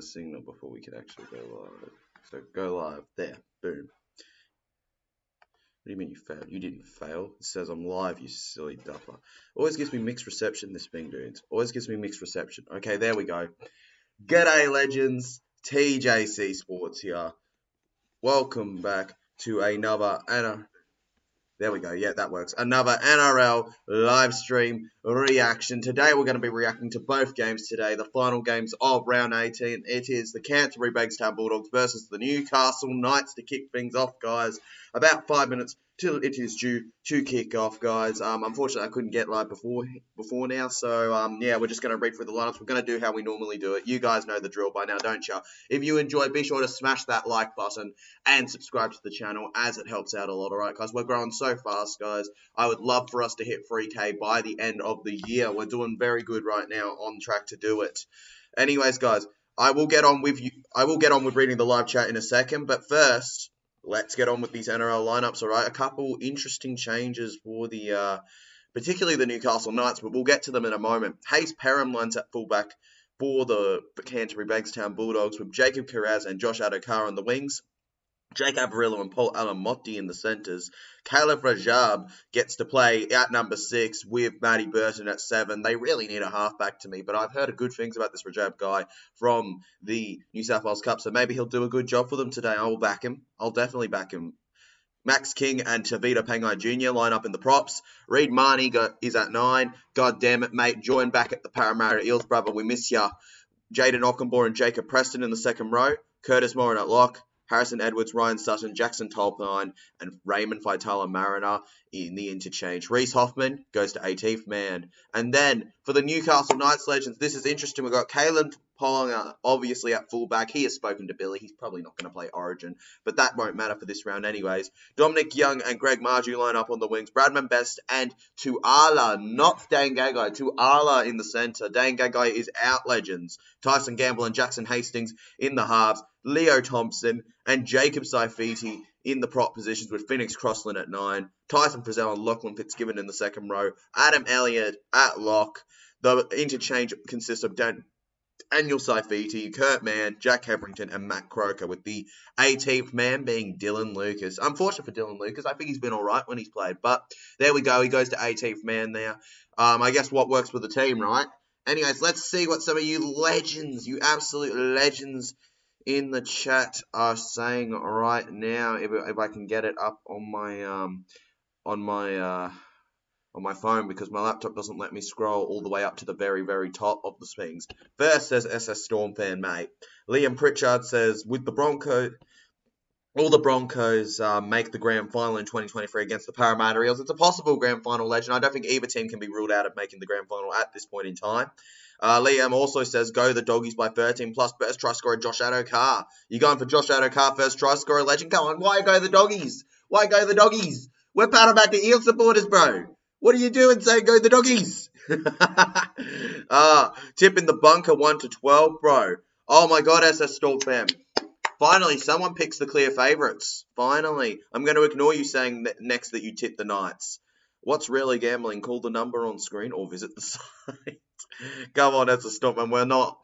a signal before we can actually go live. So go live. There. Boom. What do you mean you failed? You didn't fail. It says I'm live, you silly duffer. Always gives me mixed reception, this thing, dudes. Always gives me mixed reception. Okay, there we go. G'day, legends. TJC Sports here. Welcome back to another... There we go. Yeah, that works. Another NRL live stream reaction. Today we're going to be reacting to both games today. The final games of round 18. It is the Canterbury Bankstown Bulldogs versus the Newcastle Knights to kick things off, guys. About 5 minutes till it is due to kick off, guys. Unfortunately, I couldn't get live before now. So, yeah, we're just going to read through the lineups. We're going to do how we normally do it. You guys know the drill by now, don't you? If you enjoy, be sure to smash that like button and subscribe to the channel as it helps out a lot, alright, guys? We're growing so fast, guys. I would love for us to hit 3K by the end of the year. We're doing very good right now, on track to do it. Anyways, guys, I will get on with reading the live chat in a second, but first, let's get on with these NRL lineups, alright? A couple interesting changes for the, particularly the Newcastle Knights, but we'll get to them in a moment. Hayes Perham lines at fullback for the Canterbury Bankstown Bulldogs with Jacob Kiraz and Josh Adokar on the wings. Jake Averillo and Paul Alamotti in the centres. Caleb Rajab gets to play at number 6 with Matty Burton at 7. They really need a halfback to me, but I've heard good things about this Rajab guy from the New South Wales Cup, so maybe he'll do a good job for them today. I will back him. I'll definitely back him. Max King and Tavita Pangai Jr. line up in the props. Reid Marnie is at 9. God damn it, mate. Join back at the Parramatta Eels, brother. We miss ya. Jaden Ockenbaugh and Jacob Preston in the second row. Curtis Moran at lock. Harrison Edwards, Ryan Sutton, Jackson Tolpine, and Raymond Faitala Mariner in the interchange. Reese Hoffman goes to 18th man. And then for the Newcastle Knights legends, this is interesting. We've got Kalen Ponga, obviously at fullback. He has spoken to Billy. He's probably not going to play Origin, but that won't matter for this round anyways. Dominic Young and Greg Marju line up on the wings. Bradman Best and Tuala, not Dane Gagai. Tuala in the centre. Dane Gagai is out, legends. Tyson Gamble and Jackson Hastings in the halves. Leo Thompson and Jacob Saifiti in the prop positions with Phoenix Crossland at 9. Tyson Frizzell and Lachlan Fitzgibbon in the second row. Adam Elliott at lock. The interchange consists of Daniel Saifiti, Kurt Mann, Jack Hetherington, and Matt Croker, with the 18th man being Dylan Lucas. Unfortunate for Dylan Lucas. I think he's been all right when he's played, but there we go. He goes to 18th man there. I guess what works for the team, right? Anyways, let's see what some of you legends, you absolute legends in the chat are saying right now. If I can get it up on my phone, because my laptop doesn't let me scroll all the way up to the very, very top of the swings. First says SS Storm fan, mate. Liam Pritchard says, with the Broncos, all the Broncos make the grand final in 2023 against the Parramatta Eels. It's a possible grand final, legend. I don't think either team can be ruled out of making the grand final at this point in time. Liam also says, go the Doggies by 13 plus best try scorer Josh Adokar. You going for Josh Adokar first try scorer, legend? Come on, why go the Doggies? Why go the Doggies? We're Parramatta Eel supporters, bro. What are you doing saying go the Doggies? Tip in the bunker 1 to 12, bro. Oh my god, SS Storm fam. Finally, someone picks the clear favourites. Finally. I'm going to ignore you saying next that you tip the Knights. What's really gambling? Call the number on screen or visit the site. Come on, that's a stop, man. We're not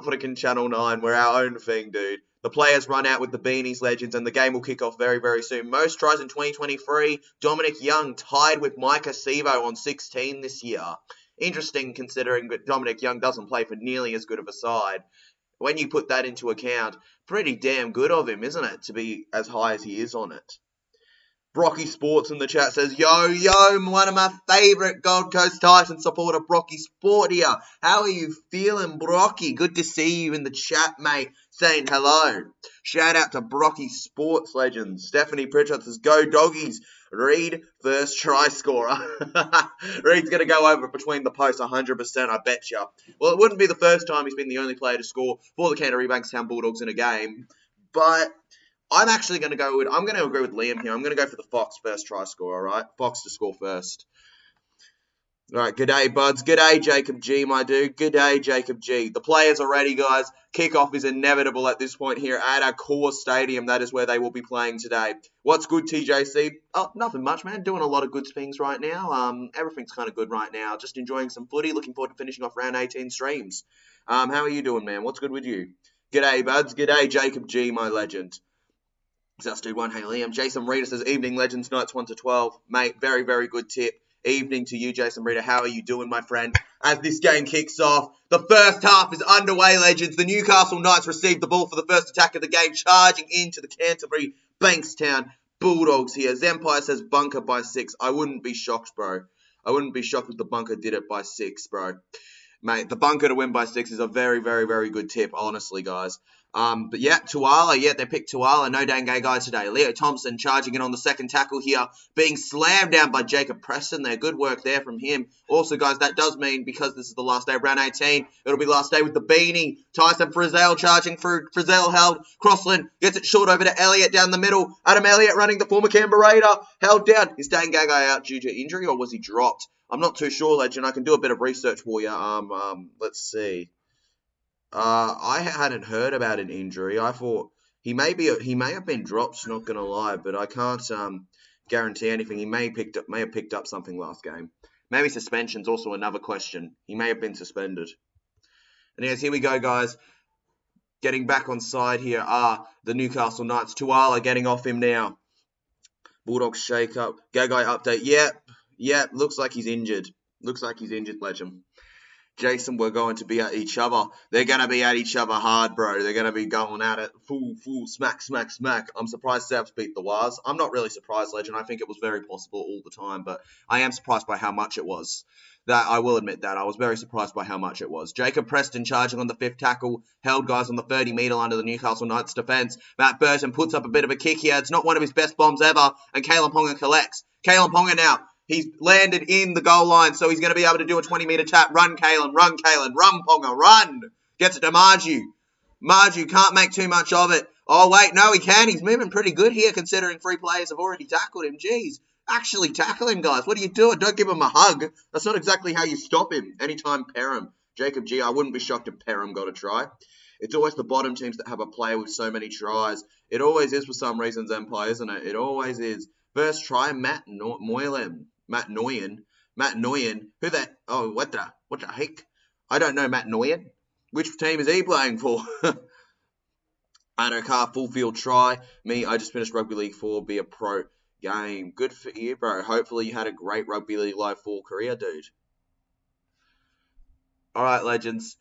freaking Channel 9. We're our own thing, dude. The players run out with the beanies, legends, and the game will kick off very, very soon. Most tries in 2023. Dominic Young tied with Micah Sevo on 16 this year. Interesting, considering that Dominic Young doesn't play for nearly as good of a side. When you put that into account, pretty damn good of him, isn't it, to be as high as he is on it? Brocky Sports in the chat says, yo, one of my favourite Gold Coast Titans supporter, Brocky Sport here. How are you feeling, Brocky? Good to see you in the chat, mate, saying hello. Shout out to Brocky Sports legends. Stephanie Pritchard says, go Doggies. Reid, first try scorer. Reid's going to go over between the posts 100%, I bet you. Well, it wouldn't be the first time he's been the only player to score for the Canterbury Bankstown Bulldogs in a game, but I'm actually going to go I'm going to agree with Liam here. I'm going to go for the Fox first try score, all right? Fox to score first. Right, good day, buds. Good day, Jacob G, my dude. Good day, Jacob G. The players are ready, guys. Kickoff is inevitable at this point here at our core stadium. That is where they will be playing today. What's good, TJC? Oh, nothing much, man. Doing a lot of good things right now. Everything's kind of good right now. Just enjoying some footy. Looking forward to finishing off round 18 streams. How are you doing, man? What's good with you? Good day, buds. Good day, Jacob G, my legend. Just do one. Hey, Liam. Jason Reader says, evening, Legends, nights 1 to 12. Mate, very, very good tip. Evening to you, Jason Reader. How are you doing, my friend? As this game kicks off, the first half is underway, Legends. The Newcastle Knights receive the ball for the first attack of the game, charging into the Canterbury Bankstown Bulldogs here. Zempire says bunker by 6. I wouldn't be shocked, bro. I wouldn't be shocked if the bunker did it by 6, bro. Mate, the bunker to win by 6 is a very, very, very good tip, honestly, guys. But yeah, Tuala, they picked Tuala. No dang gay guys today. Leo Thompson charging in on the second tackle here, being slammed down by Jacob Preston there. Good work there from him. Also, guys, that does mean, because this is the last day of round 18, it'll be last day with the beanie. Tyson Frizzell charging through. Frizzell held. Crossland gets it short over to Elliott down the middle. Adam Elliott running the former Canberra Raider. Held down. Is dang gay guy out due to injury, or was he dropped? I'm not too sure, Legend. I can do a bit of research for you. Let's see. I hadn't heard about an injury. I thought he may have been dropped. Not gonna lie, but I can't guarantee anything. He may have picked up something last game. Maybe suspension's also another question. He may have been suspended. And yes, here we go, guys. Getting back on side here are the Newcastle Knights. Tuala getting off him now. Bulldogs shake up. Gagai update. Yep. Looks like he's injured. Legend. Jason, we're going to be at each other. They're going to be at each other hard, bro. They're going to be going at it. Full, smack. I'm surprised Souths beat the Wars. I'm not really surprised, Legend. I think it was very possible all the time, but I am surprised by how much it was. That I will admit that. I was very surprised by how much it was. Jacob Preston charging on the 5th tackle. Held guys on the 30-metre line of the Newcastle Knights defence. Matt Burton puts up a bit of a kick here. It's not one of his best bombs ever, and Kalen Ponga collects. Kalen Ponga now. He's landed in the goal line, so he's going to be able to do a 20-metre tap. Run, Kalen. Run, Ponga. Run. Gets it to Marju. Marju can't make too much of it. Oh, wait. No, he can. He's moving pretty good here, considering 3 players have already tackled him. Jeez. Actually tackle him, guys. What are you doing? Don't give him a hug. That's not exactly how you stop him. Anytime Perham. Jacob G, I wouldn't be shocked if Perham got a try. It's always the bottom teams that have a player with so many tries. It always is for some reason, Empire, isn't it? It always is. First try, Matt Noyen. Who that? Oh, what the heck? I don't know Matt Noyen. Which team is he playing for? Anokar, full field try. Me, I just finished Rugby League 4, be a pro game. Good for you, bro. Hopefully you had a great Rugby League Live 4 career, dude. All right, Legends.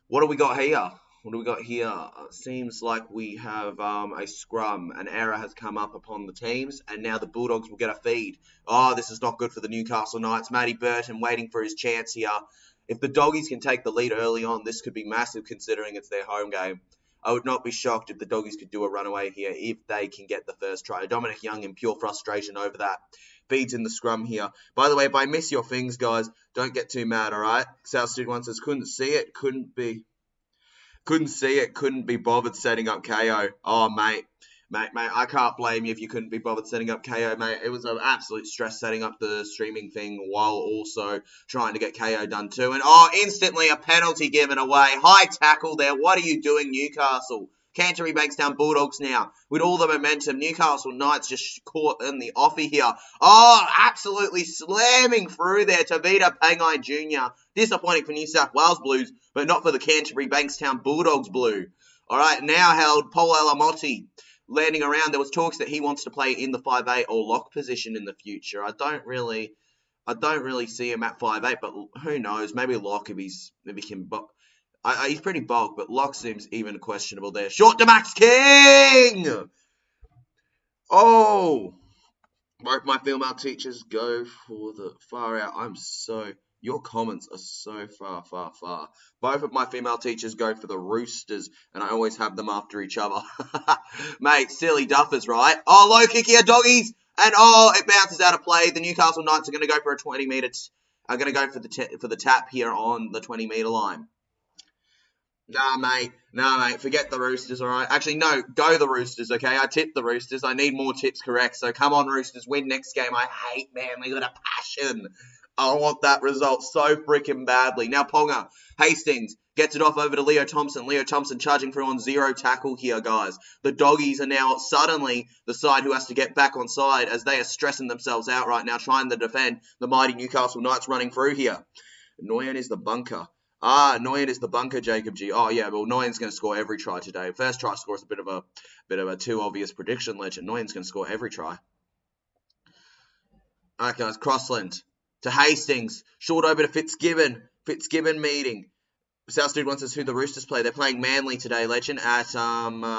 What do we got here? Seems like we have a scrum. An error has come up upon the teams, and now the Bulldogs will get a feed. Oh, this is not good for the Newcastle Knights. Matty Burton waiting for his chance here. If the Doggies can take the lead early on, this could be massive considering it's their home game. I would not be shocked if the Doggies could do a runaway here if they can get the first try. Dominic Young in pure frustration over that. Feeds in the scrum here. By the way, if I miss your things, guys, don't get too mad, all right? South Sud 1 says, couldn't see it, couldn't be bothered setting up Kayo. Oh, mate, I can't blame you if you couldn't be bothered setting up Kayo, mate. It was an absolute stress setting up the streaming thing while also trying to get Kayo done too. And, instantly a penalty given away. High tackle there. What are you doing, Newcastle? Canterbury Bankstown Bulldogs now with all the momentum. Newcastle Knights just caught in the offie here. Oh, absolutely slamming through there. Tavita Pangai Jr. Disappointing for New South Wales Blues, but not for the Canterbury Bankstown Bulldogs Blue. All right, now held Paul Alamotti landing around. There was talks that he wants to play in the 5'8" or lock position in the future. I don't really see him at 5'8", but who knows? Maybe lock if he's he's pretty bulk, but lock seems even questionable there. Short to Max King! Oh! Both my female teachers go for the far out. Your comments are so far. Both of my female teachers go for the Roosters, and I always have them after each other. Mate, silly duffers, right? Oh, low kick here, Doggies! And it bounces out of play. The Newcastle Knights are going to go for a 20-metre. Are going to go for the tap here on the 20-metre line. Nah, mate. Forget the Roosters, all right? Actually, no. Go the Roosters, okay? I tipped the Roosters. I need more tips correct. So come on, Roosters. Win next game. I hate Manly with a passion. I want that result so freaking badly. Now Ponga, Hastings gets it off over to Leo Thompson. Leo Thompson charging through on 0 tackle here, guys. The Doggies are now suddenly the side who has to get back on side as they are stressing themselves out right now, trying to defend the mighty Newcastle Knights running through here. Nguyen is the bunker. Nguyen is the bunker, Jacob G. Oh, yeah, well, Nguyen's going to score every try today. First try score is a bit of a too obvious prediction, legend. Nguyen's going to score every try. All right, guys, Crossland to Hastings. Short over to Fitzgibbon. Fitzgibbon meeting. South Stud wants us who the Roosters play. They're playing Manly today, legend, at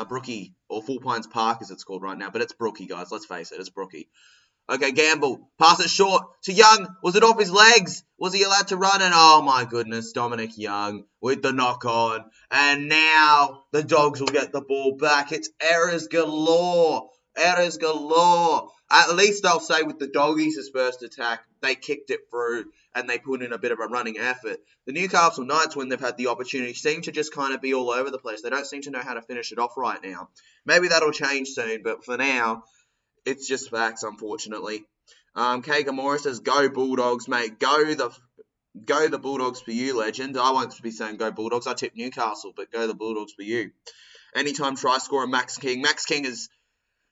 Brookie, or Full Pines Park as it's called right now. But it's Brookie, guys. Let's face it, it's Brookie. Okay, Gamble. Pass it short to Young. Was it off his legs? Was he allowed to run? And oh my goodness, Dominic Young with the knock on. And now the Dogs will get the ball back. It's errors galore. Errors galore. At least I'll say with the Doggies' first attack, they kicked it through and they put in a bit of a running effort. The Newcastle Knights, when they've had the opportunity, seem to just kind of be all over the place. They don't seem to know how to finish it off right now. Maybe that'll change soon, but for now, it's just facts, unfortunately. Kayo Morris says, "Go Bulldogs, mate. Go the Bulldogs for you, legend." I won't be saying go Bulldogs. I tip Newcastle, but go the Bulldogs for you. Anytime try scorer, Max King. Max King is,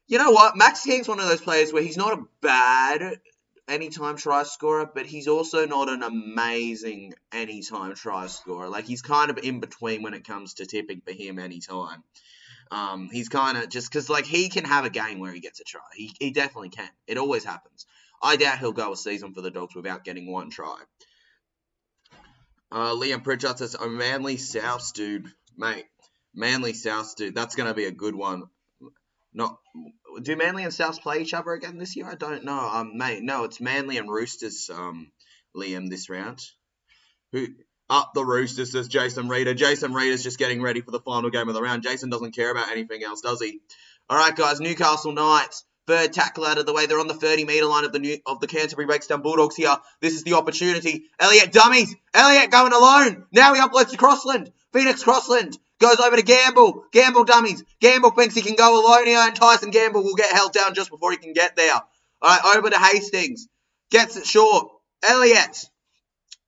you know what? Max King's one of those players where he's not a bad anytime try scorer, but he's also not an amazing anytime try scorer. Like, he's kind of in between when it comes to tipping for him anytime. He's kind of just because, like, he can have a game where he gets a try. He definitely can. It always happens. I doubt he'll go a season for the Dogs without getting one try. Liam Pritchard says, "Oh, Manly South, dude, mate. Manly South, dude. That's gonna be a good one. Do Manly and Souths play each other again this year? I don't know. Mate, no, it's Manly and Roosters. Liam, this round. Who? Up the Roosters, says Jason Reader. Jason Reader's just getting ready for the final game of the round. Jason doesn't care about anything else, does he? All right, guys. Newcastle Knights. Third tackle out of the way. They're on the 30-metre line of the Canterbury Bankstown Bulldogs here. This is the opportunity. Elliott dummies. Elliott going alone. Now he uploads to Crossland. Phoenix Crossland goes over to Gamble. Gamble dummies. Gamble thinks he can go alone here, and Tyson Gamble will get held down just before he can get there. All right, over to Hastings. Gets it short. Elliott.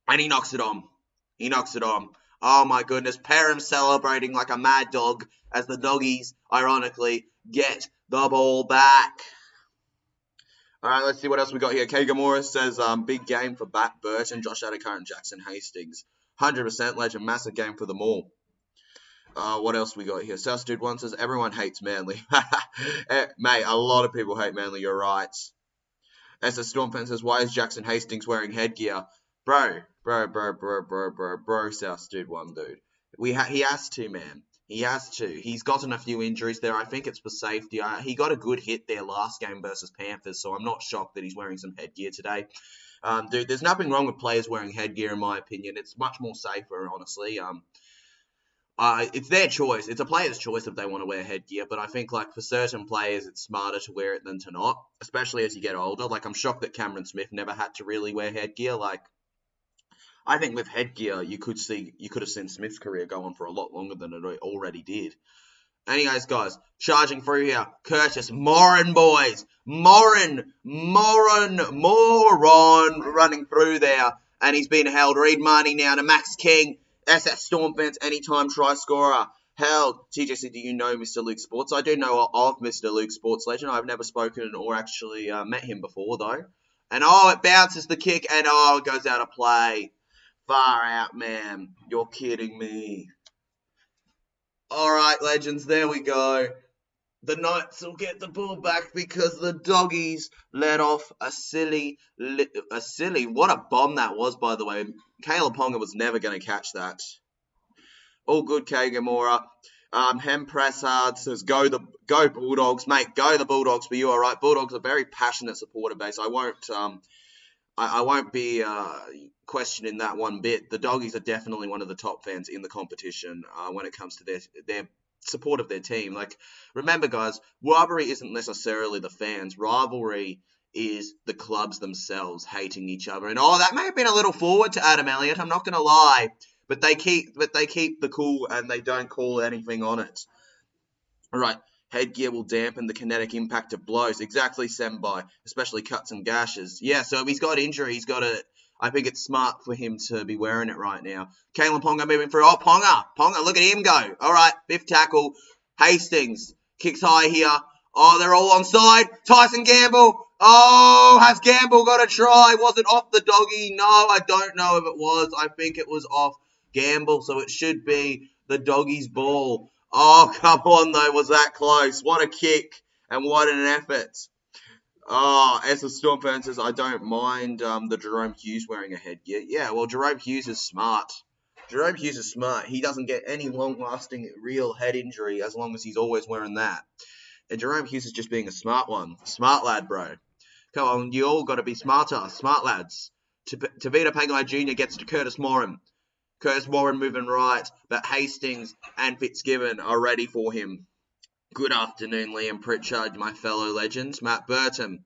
And he knocks it on. He knocks it on. Oh, my goodness. Perham celebrating like a mad dog as the Doggies, ironically, get the ball back. All right, let's see what else we got here. Kayo Morris says, big game for Bat Burton, Josh Adokar, and Jackson Hastings. 100% legend. Massive game for them all. What else we got here? South Dude 1 says, everyone hates Manly. Mate, a lot of people hate Manly. You're right. SS Stormfan says, why is Jackson Hastings wearing headgear? Bro, South Dude 1, dude. He has to, man. He has to. He's gotten a few injuries there. I think it's for safety. He got a good hit there last game versus Panthers, so I'm not shocked that he's wearing some headgear today. Dude, there's nothing wrong with players wearing headgear, in my opinion. It's much more safer, honestly. It's their choice. It's a player's choice if they want to wear headgear, but I think, like, for certain players, it's smarter to wear it than to not, especially as you get older. Like, I'm shocked that Cameron Smith never had to really wear headgear. Like, I think with headgear, you could have seen Smith's career go on for a lot longer than it already did. Anyways, guys, charging through here. Curtis, Moran, boys. Moran, running through there. And he's been held. Reed Marnie now to Max King. SS Stormfans, anytime try scorer. Held. TJC, do you know Mr. Luke Sports? I do know of Mr. Luke Sports, legend. I've never spoken or actually met him before, though. And, it bounces the kick. And, it goes out of play. Far out, man. You're kidding me. Alright, legends, there we go. The Knights will get the ball back because the Doggies let off a silly, what a bomb that was, by the way. Caleb Ponga was never going to catch that. All good, Kayo Morris. Hem Pressard says, go Bulldogs, mate. Go the Bulldogs for you, alright. Bulldogs are a very passionate supporter base. I won't be questioning that one bit. The Doggies are definitely one of the top fans in the competition when it comes to their support of their team. Like, remember, guys, rivalry isn't necessarily the fans. Rivalry is the clubs themselves hating each other. And that may have been a little forward to Adam Elliott. I'm not going to lie, but they keep the cool and they don't call anything on it. All right. Headgear will dampen the kinetic impact of blows. Exactly, Sembai. Especially cuts and gashes. Yeah, so if he's got injury, he's got to I think it's smart for him to be wearing it right now. Kalen Ponga moving through. Oh, Ponga, look at him go. All right, 5th tackle. Hastings kicks high here. Oh, they're all onside. Tyson Gamble. Oh, has Gamble got a try? Was it off the doggy? No, I don't know if it was. I think it was off Gamble, so it should be the doggy's ball. Oh, come on, though. Was that close? What a kick and what an effort. Oh, as the Storm fan says, I don't mind the Jerome Hughes wearing a headgear. Yeah, well, Jerome Hughes is smart. Jerome Hughes is smart. He doesn't get any long-lasting real head injury as long as he's always wearing that. And Jerome Hughes is just being a smart one. Smart lad, bro. Come on, you all got to be smarter. Smart lads. Tavita Pangai Jr. gets to Curtis Moran. Curtis Moran moving right, but Hastings and Fitzgibbon are ready for him. Good afternoon, Liam Pritchard, my fellow legends. Matt Burton.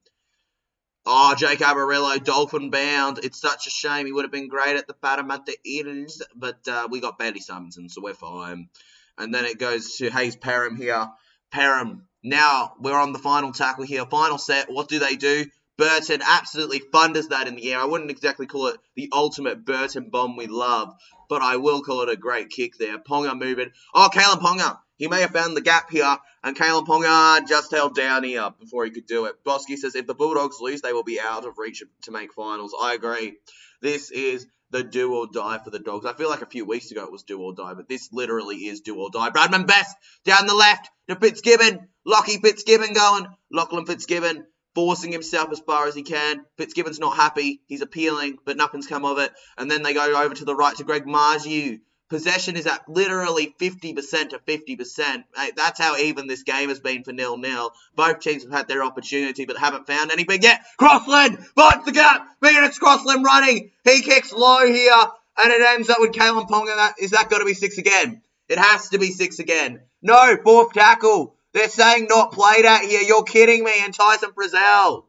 Oh, Jake Abarillo, Dolphin bound. It's such a shame. He would have been great at the Parramatta Eaters, but we got Bailey Simonson, so we're fine. And then it goes to Hayes Perham here. Perham. Now we're on the final tackle here. Final set. What do? Burton absolutely thunders that in the air. I wouldn't exactly call it the ultimate Burton bomb we love, but I will call it a great kick there. Ponga moving. Oh, Kalen Ponga. He may have found the gap here, and Kalen Ponga just held down here before he could do it. Bosky says if the Bulldogs lose, they will be out of reach to make finals. I agree. This is the do or die for the Dogs. I feel like a few weeks ago it was do or die, but this literally is do or die. Bradman Best down the left to Fitzgibbon. Lockie Fitzgibbon going. Lachlan Fitzgibbon forcing himself as far as he can. Fitzgibbon's not happy. He's appealing, but nothing's come of it. And then they go over to the right to Greg Margiu. Possession is at literally 50% to 50%. That's how even this game has been for 0-0. Both teams have had their opportunity, but haven't found anything yet. Crossland finds the gap. It's Crossland running. He kicks low here, and it ends up with Kalen Ponga. Is that got to be 6 again? It has to be 6 again. No, 4th tackle. They're saying not played at here. You're kidding me. And Tyson Frizzell.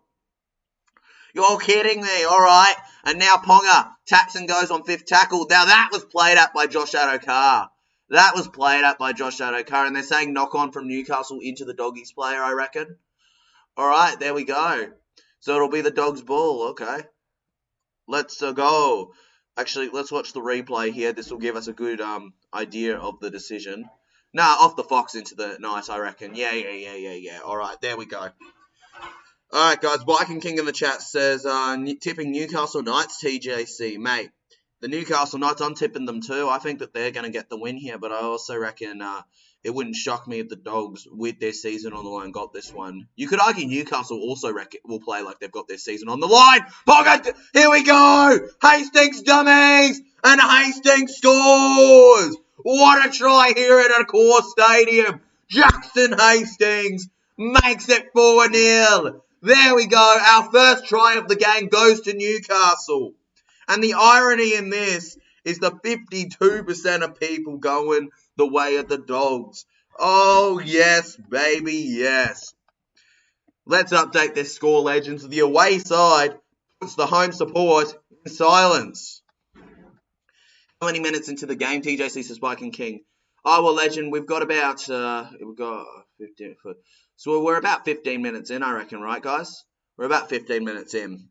You're kidding me. All right. And now Ponga taps and goes on 5th tackle. Now that was played at by Josh Adokar. That was played at by Josh Adokar. And they're saying knock on from Newcastle into the Doggies player, I reckon. All right. There we go. So it'll be the Dogs ball. Okay. Let's go. Actually, let's watch the replay here. This will give us a good idea of the decision. Nah, off the Fox into the nice, I reckon. Yeah. All right, there we go. All right, guys. Viking King in the chat says, tipping Newcastle Knights TJC. Mate, the Newcastle Knights, I'm tipping them too. I think that they're going to get the win here, but I also reckon it wouldn't shock me if the Dogs, with their season on the line, got this one. You could argue Newcastle also will play like they've got their season on the line. Ponga, here we go. Hastings dummies, and Hastings scores. What a try here at Accor Stadium. Jackson Hastings makes it 4-0. There we go. Our first try of the game goes to Newcastle. And the irony in this is the 52% of people going the way of the Dogs. Oh, yes, baby, yes. Let's update this score, legends. The away side puts the home support in silence. How many minutes into the game? TJC says Viking King. Oh, well, legend, we've got about 15 foot. So we're about 15 minutes in, I reckon, right, guys? We're about 15 minutes in.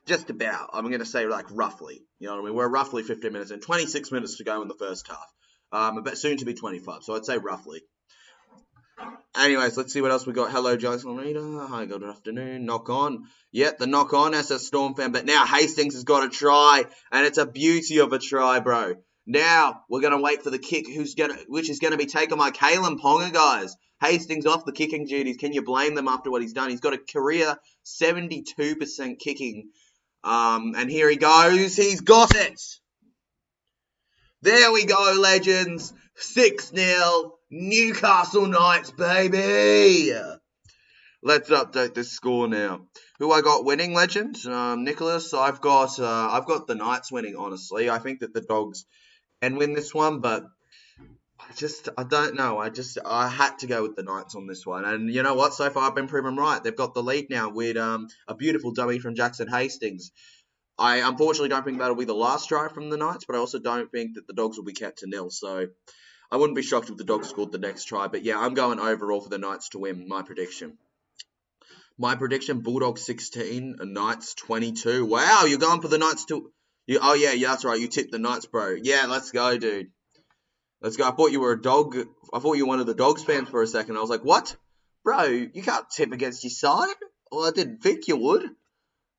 Just about. I'm going to say, like, roughly. You know what I mean? We're roughly 15 minutes in. 26 minutes to go in the first half. But soon to be 25, so I'd say roughly. Anyways, let's see what else we got. Hello, Jocelyn Reader. Hi, good afternoon. Knock on. Yep, the knock on as a Storm fan. But now Hastings has got a try, and it's a beauty of a try, bro. Now we're going to wait for the kick, which is going to be taken by Kalen Ponga, guys. Hastings off the kicking duties. Can you blame them after what he's done? He's got a career 72% kicking. And here he goes. He's got it. There we go, legends. 6-0. Newcastle Knights, baby. Let's update this score now. Who I got winning, legends? Nicholas. I've got the Knights winning. Honestly, I think that the Dogs can win this one, but I don't know. I had to go with the Knights on this one, and you know what? So far, I've been proven right. They've got the lead now with a beautiful dummy from Jackson Hastings. I unfortunately don't think that'll be the last try from the Knights, but I also don't think that the Dogs will be kept to nil. So I wouldn't be shocked if the Dogs scored the next try. But yeah, I'm going overall for the Knights to win, my prediction. My prediction, Bulldogs 16, Knights 22. Wow, you're going for the Knights too. Oh, yeah, that's right. You tipped the Knights, bro. Yeah, let's go, dude. Let's go. I thought you were a dog. I thought you were one of the Dogs fans for a second. I was like, what? Bro, you can't tip against your side. Well, I didn't think you would.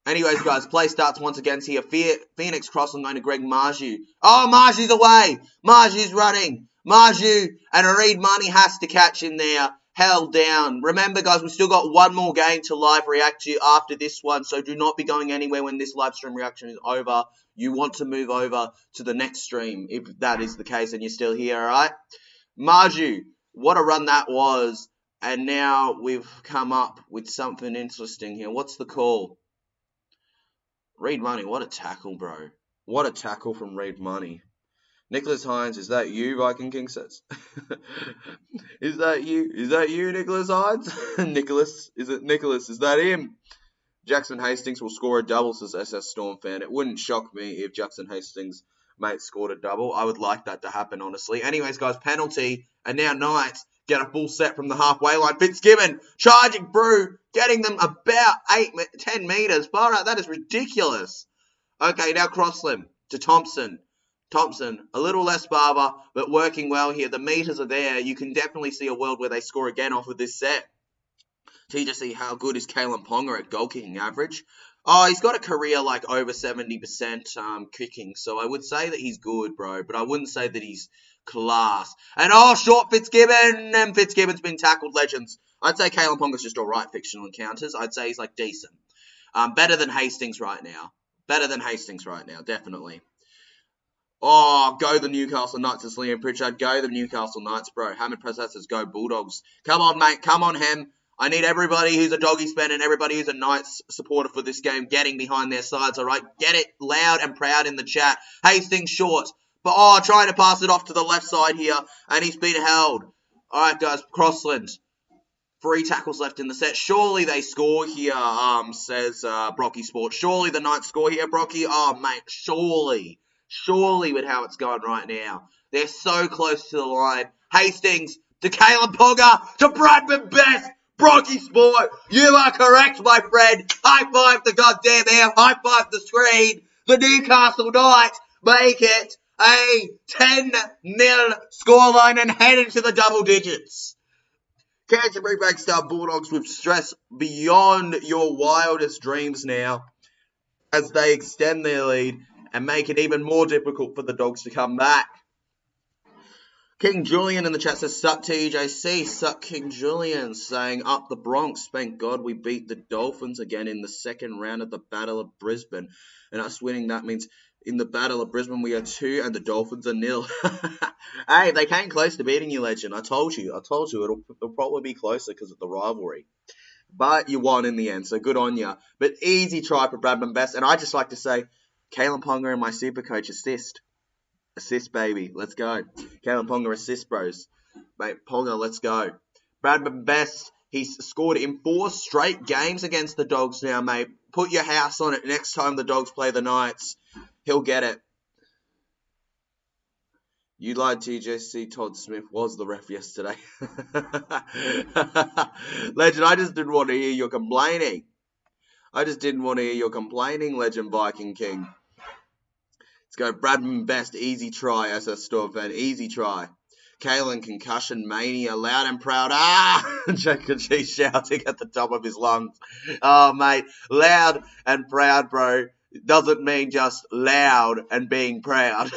Anyways, guys, play starts once again here. Phoenix Crossland going to Greg Marju. Oh, Marju's away. Marju's running. Marju and Reed Money has to catch in there. Held down. Remember, guys, we've still got one more game to live react to after this one, so do not be going anywhere when this live stream reaction is over. You want to move over to the next stream if that is the case and you're still here, all right? Marju, what a run that was. And now we've come up with something interesting here. What's the call? Reed Money, what a tackle, bro. What a tackle from Reed Money. Nicholas Hines, is that you, Viking King says? Is that you? Is that you, Nicholas Hines? Nicholas, is it Nicholas? Is that him? Jackson Hastings will score a double, says SS Storm fan. It wouldn't shock me if Jackson Hastings, mate, scored a double. I would like that to happen, honestly. Anyways, guys, penalty. And now Knights get a full set from the halfway line. Fitzgibbon charging through, getting them about 10 metres. Far out, that is ridiculous. Okay, now Crossland to Thompson. Thompson, a little less Barber, but working well here. The metres are there. You can definitely see a world where they score again off of this set. TJC, how good is Kalen Ponga at goal kicking average? Oh, he's got a career like over 70% kicking, so I would say that he's good, bro, but I wouldn't say that he's class. And oh, short Fitzgibbon, and Fitzgibbon's been tackled, legends. I'd say Kalen Ponga's just all right fictional encounters. I'd say he's like decent. Better than Hastings right now. Better than Hastings right now, definitely. Oh, go the Newcastle Knights, as Liam Pritchard. Go the Newcastle Knights, bro. Hamid Prasad says, go Bulldogs. Come on, mate. Come on, Hem. I need everybody who's a Doggies fan and everybody who's a Knights supporter for this game getting behind their sides, all right? Get it loud and proud in the chat. Hastings short. But, oh, trying to pass it off to the left side here, and he's been held. All right, guys, Crossland. 3 tackles left in the set. Surely they score here, says Brocky Sport. Surely the Knights score here, Brocky. Oh, mate, surely. Surely with how it's going right now. They're so close to the line. Hastings to Caleb Ponga to Bradman Best. Brocky Sport, you are correct, my friend. High five the goddamn air. High five the screen. The Newcastle Knights make it a 10-0 scoreline and head into the double digits. Canterbury Bankstown Bulldogs with stress beyond your wildest dreams now as they extend their lead and make it even more difficult for the Dogs to come back. King Julian in the chat says, suck TJC, suck King Julian, saying, up the Bronx, thank God we beat the Dolphins again in the second round of the Battle of Brisbane. And us winning, that means in the Battle of Brisbane we are 2 and the Dolphins are 0. Hey, they came close to beating you, legend. I told you, it'll probably be closer because of the rivalry. But you won in the end, so good on you. But easy try for Bradman Best, and I just like to say, Kalen Ponga and my super coach assist. Assist, baby. Let's go. Kalen Ponga assist, bros. Mate, Ponga, let's go. Bradman Best, he's scored in 4 straight games against the Dogs now, mate. Put your house on it next time the Dogs play the Knights. He'll get it. You lied, TJC. Todd Smith was the ref yesterday. Legend, I just didn't want to hear your complaining. Legend Viking King. Let's go, Bradman Best, easy try, SS Storm fan, easy try. Kalen, concussion mania, loud and proud. Jacob G shouting at the top of his lungs. Oh, mate, loud and proud, bro. Doesn't mean just loud and being proud.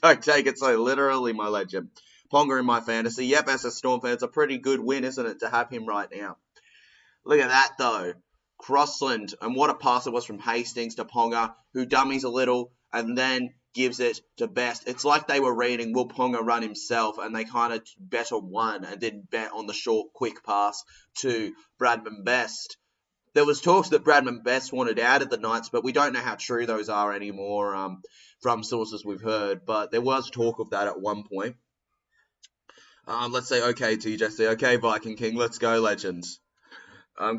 Don't take it so literally, my legend. Ponga in my fantasy. Yep, SS Storm fan, it's a pretty good win, isn't it, to have him right now. Look at that, though. Crossland, and what a pass it was from Hastings to Ponga, who dummies a little and then gives it to Best. It's like they were reading, will Ponga run himself, and they kind of bet on one and didn't bet on the short, quick pass to Bradman Best. There was talks that Bradman Best wanted out of the Knights, but we don't know how true those are anymore from sources we've heard, but there was talk of that at one point. Let's say, okay, TJC, okay, Viking King, let's go, legends.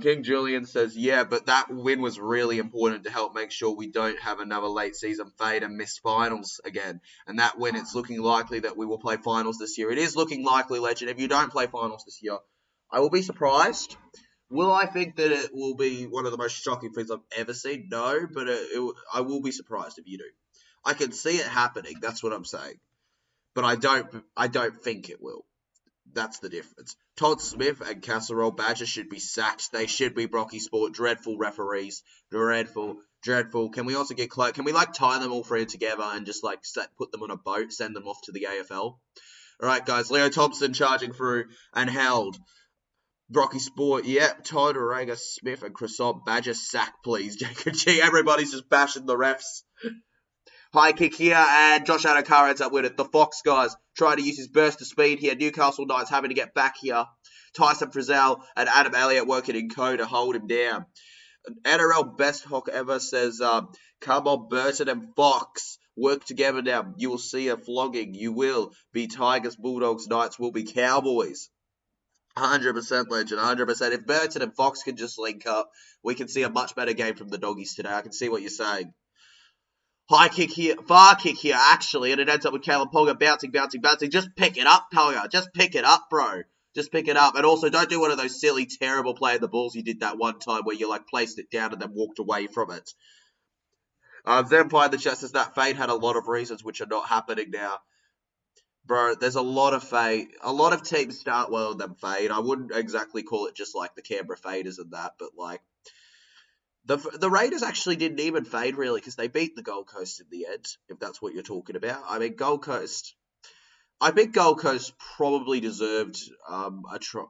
King Julian says, yeah, but that win was really important to help make sure we don't have another late season fade and miss finals again. And that win, it's looking likely that we will play finals this year. It is looking likely, legend. If you don't play finals this year, I will be surprised. Will I think that it will be one of the most shocking things I've ever seen? No, but I will be surprised if you do. I can see it happening. That's what I'm saying. But I don't think it will. That's the difference. Todd Smith and Casserole Badger should be sacked. They should be Brocky Sport. Dreadful referees. Dreadful. Can we also get close? Can we tie them all three together and just put them on a boat, send them off to the AFL? All right, guys. Leo Thompson charging through and held. Brocky Sport, yep. Todd, Orega, Smith, and Croissant Badger sack, please. Jacob G, everybody's just bashing the refs. High kick here, and Josh Adokar ends up with it. The Fox guys trying to use his burst of speed here. Newcastle Knights having to get back here. Tyson Frizzell and Adam Elliott working in co to hold him down. NRL best hock ever says, come on, Burton and Fox. Work together now. You will see a flogging. You will be Tigers, Bulldogs, Knights will be Cowboys. 100% legend, 100%. If Burton and Fox can just link up, we can see a much better game from the Doggies today. I can see what you're saying. High kick here, far kick here, actually, and it ends up with Kalyn Ponga bouncing. Just pick it up, Ponga. Just pick it up, bro. Just pick it up. And also, don't do one of those silly, terrible play in the balls you did that one time where you, placed it down and then walked away from it. Vampire in the chat says that fade had a lot of reasons which are not happening now. Bro, there's a lot of fade. A lot of teams start well and then fade. I wouldn't exactly call it just like the Canberra faders and that, but the Raiders actually didn't even fade really because they beat the Gold Coast in the end, if that's what you're talking about. I mean, Gold Coast. I think Gold Coast probably deserved a try,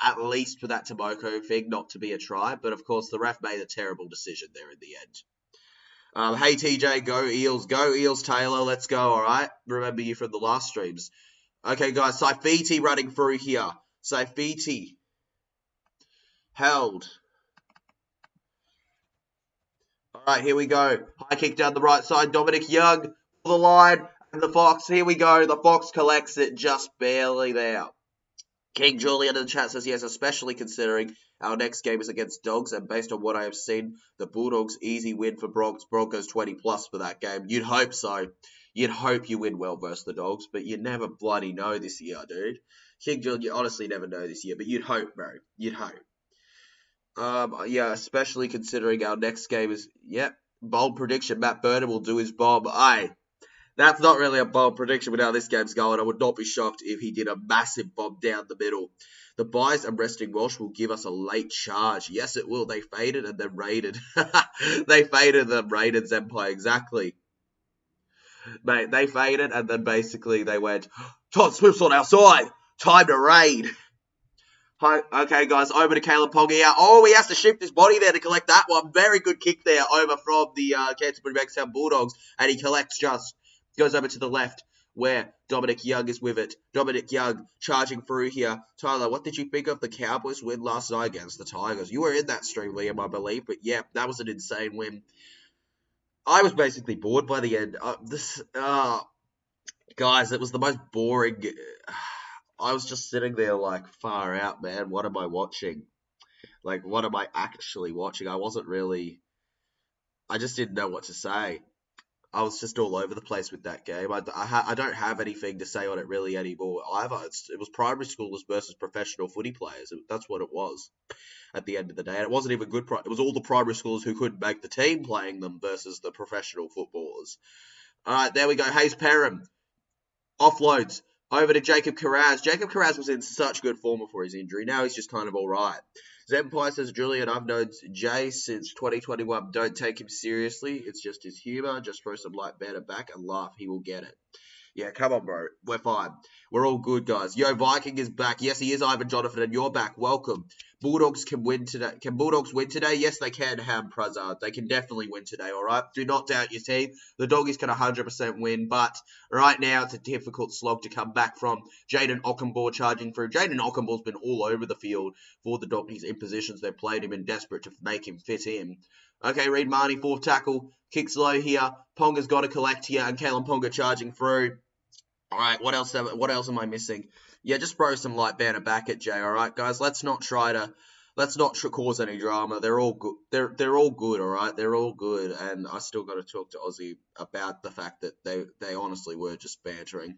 at least for that Tomoko thing not to be a try, but of course the ref made a terrible decision there in the end. Hey TJ, go Eels Taylor, let's go, alright? Remember you from the last streams. Okay guys, Saifiti running through here. Saifiti. Held. Alright, here we go. High kick down the right side, Dominic Young for the line, and the Fox, here we go. The Fox collects it just barely there. King Julian in the chat says, yes, especially considering our next game is against Dogs, and based on what I have seen, the Bulldogs easy win for Broncos 20 plus for that game. You'd hope so. You'd hope you win well versus the Dogs, but you never bloody know this year, dude. King Julian, you honestly never know this year, but you'd hope, bro. You'd hope. Yeah, especially considering our next game is, bold prediction. Matt Burton will do his bomb. That's not really a bold prediction with how this game's going. I would not be shocked if he did a massive bomb down the middle. The buys and resting Walsh will give us a late charge. Yes, it will. They faded and then raided. They faded and then raided Empire. Exactly. Mate, they faded and then basically they went, Todd Smith's on our side. Time to raid. Okay, guys, over to Kalyn Ponga. Oh, he has to shift his body there to collect that one. Very good kick there over from the Canterbury Bankstown Bulldogs. And he collects just. Goes over to the left where Dominic Young is with it. Dominic Young charging through here. Tyler, what did you think of the Cowboys win last night against the Tigers? You were in that stream, Liam, I believe. But yeah, that was an insane win. I was basically bored by the end. Guys, it was the most boring. I was just sitting there far out, man. What am I watching? What am I actually watching? I just didn't know what to say. I was just all over the place with that game. I don't have anything to say on it really anymore either. It was primary schoolers versus professional footy players. That's what it was at the end of the day. And it wasn't even good. It was all the primary schoolers who couldn't make the team playing them versus the professional footballers. All right, there we go. Hayes Perham offloads over to Jacob Carraz. Jacob Carraz was in such good form before his injury. Now he's just kind of all right. Zempire says, Julian, I've known Jay since 2021. Don't take him seriously. It's just his humour. Just throw some light banter back and laugh. He will get it. Yeah, come on, bro. We're fine. We're all good, guys. Yo, Viking is back. Yes, he is, Ivan Jonathan, and you're back. Welcome. Bulldogs can win today. Can Bulldogs win today? Yes, they can, Ham Prazard. They can definitely win today, all right? Do not doubt your team. The Doggies can 100% win, but right now it's a difficult slog to come back from. Jaden Ockenbaugh charging through. Jaden Ockenbaugh's been all over the field for the Doggies in positions they've played him in, desperate to make him fit in. Okay, Reid Marnie, fourth tackle. Kicks low here. Ponga's got to collect here, and Kalyn Ponga charging through. All right, what else am I missing? Yeah, just throw some light banner back at Jay, all right, guys? Let's not try to let's not cause any drama. They're all good. They're all good, all right? They're all good. And I still got to talk to Aussie about the fact that they honestly were just bantering.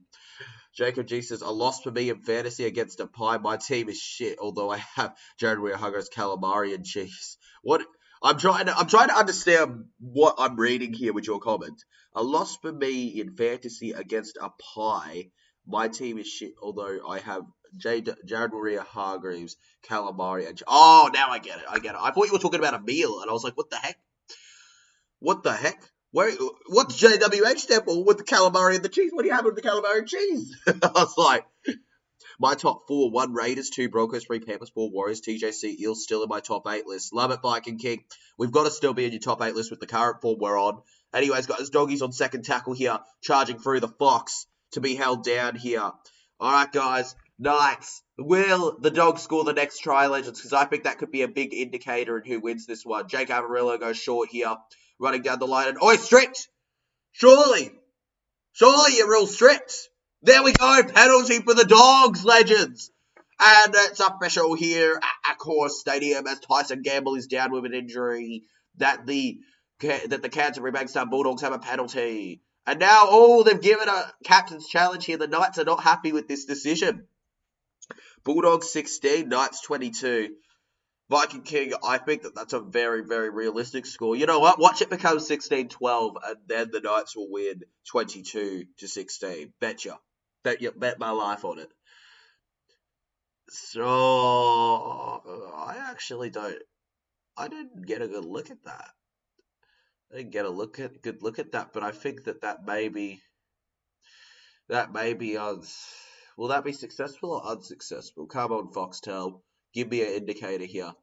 Jacob G says, a loss for me in fantasy against a pie. My team is shit, although I have Jared Weir-Huggers, calamari, and cheese. What? I'm trying to understand what I'm reading here with your comment. A loss for me in fantasy against a pie. My team is shit, although I have Jared Weir-Hargreaves, calamari, and oh, now I get it. I thought you were talking about a meal, and I was like, what the heck? What the heck? What's JWH stand for with the calamari and the cheese? What do you have with the calamari and cheese? I was like, my top 4, 1 Raiders, 2 Broncos, 3 Panthers, 4 Warriors, TJC Eels still in my top 8 list. Love it, Viking King. We've got to still be in your top 8 list with the current form we're on. Anyways, guys, Doggies on second tackle here, charging through the Fox to be held down here. All right, guys, Knights. Will the Dogs score the next try, Legends? Because I think that could be a big indicator in who wins this one. Jake Avarillo goes short here, running down the line, and oh, he's stripped! Surely you're real stripped. There we go, penalty for the Dogs, Legends. And it's official here at Accor Stadium as Tyson Gamble is down with an injury that the Canterbury Bankstown Bulldogs have a penalty. And now, they've given a captain's challenge here. The Knights are not happy with this decision. Bulldogs 16, Knights 22. Viking King, I think that's a very, very realistic score. You know what? Watch it become 16-12, and then the Knights will win 22-16. Bet my life on it. So, I didn't get a good look at that. I didn't get a good look at that, but I think that may be will that be successful or unsuccessful? Come on, Foxtel. Give me an indicator here.